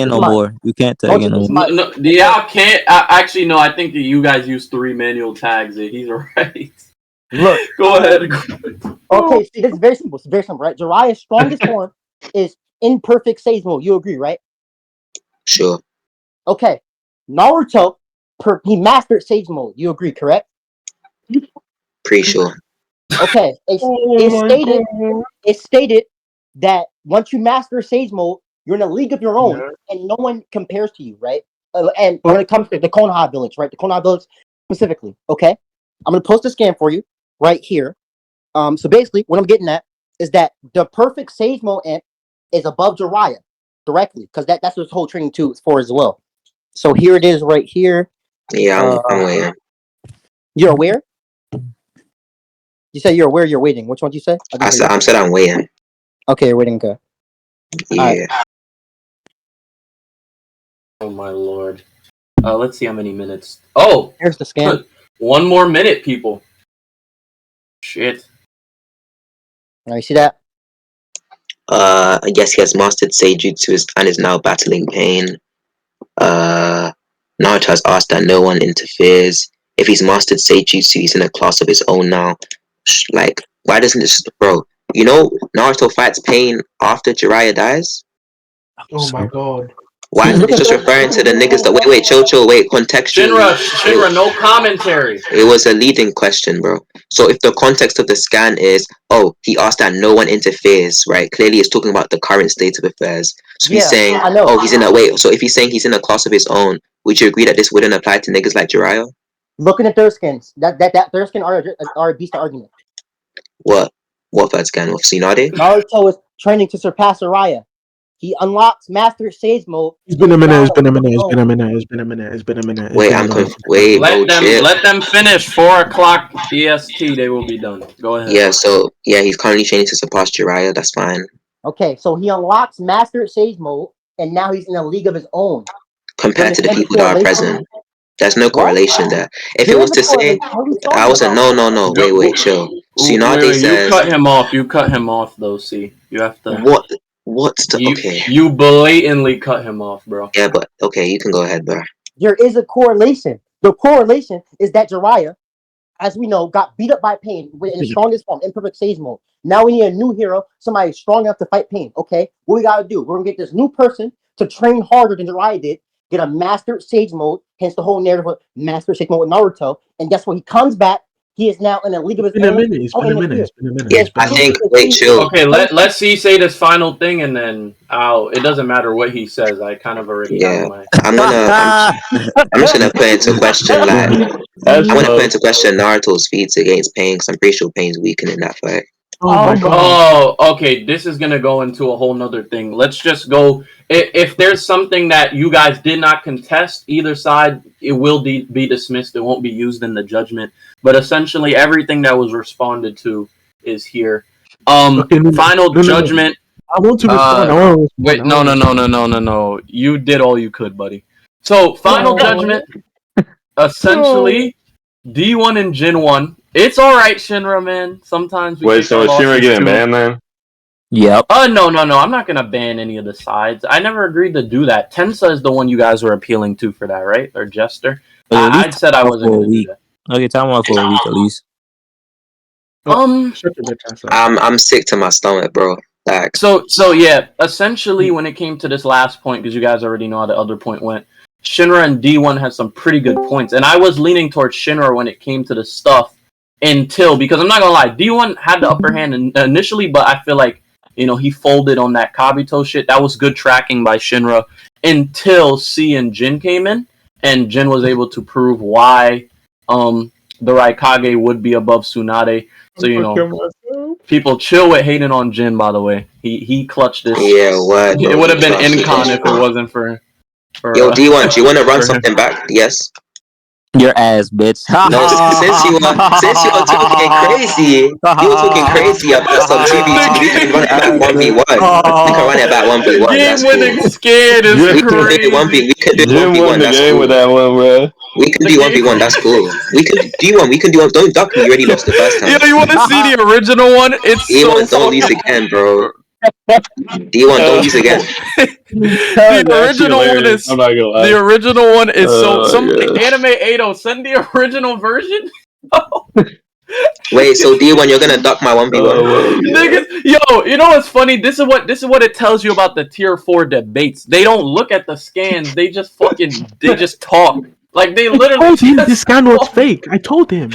no more. You can't tag in no more. No, yeah, can't. Actually, no. I think that you guys use 3 manual tags. He's right. Look, go ahead. Okay, see, this is very simple. It's very simple, right? Jiraiya's strongest form is imperfect Sage Mode. You agree, right? Sure. Okay. Naruto, he mastered Sage Mode. You agree, correct? Pretty sure. Okay. It's stated that once you master Sage Mode, you're in a league of your own, and no one compares to you, right? And when it comes to the Konoha village, right? The Konoha village specifically, okay? I'm going to post a scan for you right here. So basically, what I'm getting at is that the perfect Sage Mode imp is above Jiraiya directly, because that's what this whole training 2 is for as well. So here it is right here. Yeah, I'm waiting. You're aware? You said you're aware. You're waiting. Which one did you say? I said I'm waiting. Okay, you're waiting. Okay. Yeah. Oh my lord. Let's see how many minutes. Oh, here's the scan. 1 more minute, people. Shit. Now you see that? I guess he has mastered Seijutsu and is now battling pain. Naruto has asked that no one interferes. If he's mastered Seijutsu, he's in a class of his own now. Like, why doesn't this, bro? You know, Naruto fights pain after Jiraiya dies. Oh my god. Why isn't it just referring to the niggas that wait, chill, wait, contextually? Shinra, no commentary. It was a leading question, bro. So if the context of the scan is, oh, he asked that no one interferes, right? Clearly it's talking about the current state of affairs. So he's saying, oh, he's in a, wait, so if he's saying he's in a class of his own, would you agree that this wouldn't apply to niggas like Jiraiya? Looking at their skins, that their skin are a beast argument. What third scan of Tsunade? Naruto is training to surpass Jiraiya. He unlocks Master Sage Mode. It's been a minute. Wait, let them finish. 4:00 EST. They will be done. Go ahead. Yeah. So yeah, he's currently training to surpass Jiraiya. That's fine. Okay, so he unlocks Master Sage Mode, and now he's in a league of his own. Compared to the people that are present, there's no correlation there. If it was to say, I wasn't. No. Wait, chill. Tsunade says you cut him off. You cut him off, though. See, you have to. What? What's the okay? You blatantly cut him off, bro. Yeah, but okay, you can go ahead, bro. There is a correlation. The correlation is that Jiraiya, as we know, got beat up by pain in the strongest form, imperfect Sage Mode. Now we need a new hero, somebody strong enough to fight pain. Okay, what we gotta do? We're gonna get this new person to train harder than Jiraiya did, get a Master Sage Mode, hence the whole narrative of Master Sage Mode with Naruto, and guess what? He comes back. He is now in a league of his own. It's been a minute. Yeah, I think. Wait, chill. Okay, let's see say this final thing, and then it doesn't matter what he says. I kind of already have my. I'm just gonna put into question like I want to put into question Naruto's feats against Pain, because I'm pretty sure Pain's weakened in that fight. Oh, okay. This is gonna go into a whole nother thing. Let's just go. If there's something that you guys did not contest, either side, it will be dismissed. It won't be used in the judgment. But essentially, everything that was responded to is here. Final judgment. I want to respond. Wait, no. You did all you could, buddy. So, final judgment. Essentially, D1 and Jin 1. It's alright, Shinra, man. Sometimes we wait, so is Shinra getting banned then? Yep. No. I'm not gonna ban any of the sides. I never agreed to do that. Tensa is the one you guys were appealing to for that, right? Or Jester? I said I wasn't gonna do that. Okay, time off for a week at least. I'm sick to my stomach, bro. Like, so yeah. Essentially, when it came to this last point, because you guys already know how the other point went, Shinra and D1 has some pretty good points, and I was leaning towards Shinra when it came to the stuff because I'm not gonna lie, D1 had the upper hand initially, but I feel like he folded on that Kabuto shit. That was good tracking by Shinra until C and Jin came in, and Jin was able to prove why the Raikage would be above Tsunade. So people chill with hating on Jin. By the way, he clutched this. Yeah, what? It would have been Incon if it wasn't for. Yo, D1, do you want to run something back? Yes. Your ass, bitch. No, since you were talking crazy, about some TV2, we can run it back 1v1. We can run it back 1v1. Game winning scared is crazy. We can do 1v1. That's cool. With that one, bro. We can do 1v1. That's cool. We can D1. We can do. Don't duck me. You already lost the first time. Yo, you want to see the original one? It's D1, don't lose again, bro. D1, don't use again. The original one is. I'm not gonna lie. The original one is Anime 80. Send the original version. Wait, so D1, you're gonna duck my 1v1? Niggas, yo, you know what's funny? This is what it tells you about the tier 4 debates. They don't look at the scans. They just talk. Like they literally. I told him this scan was fake. I told him.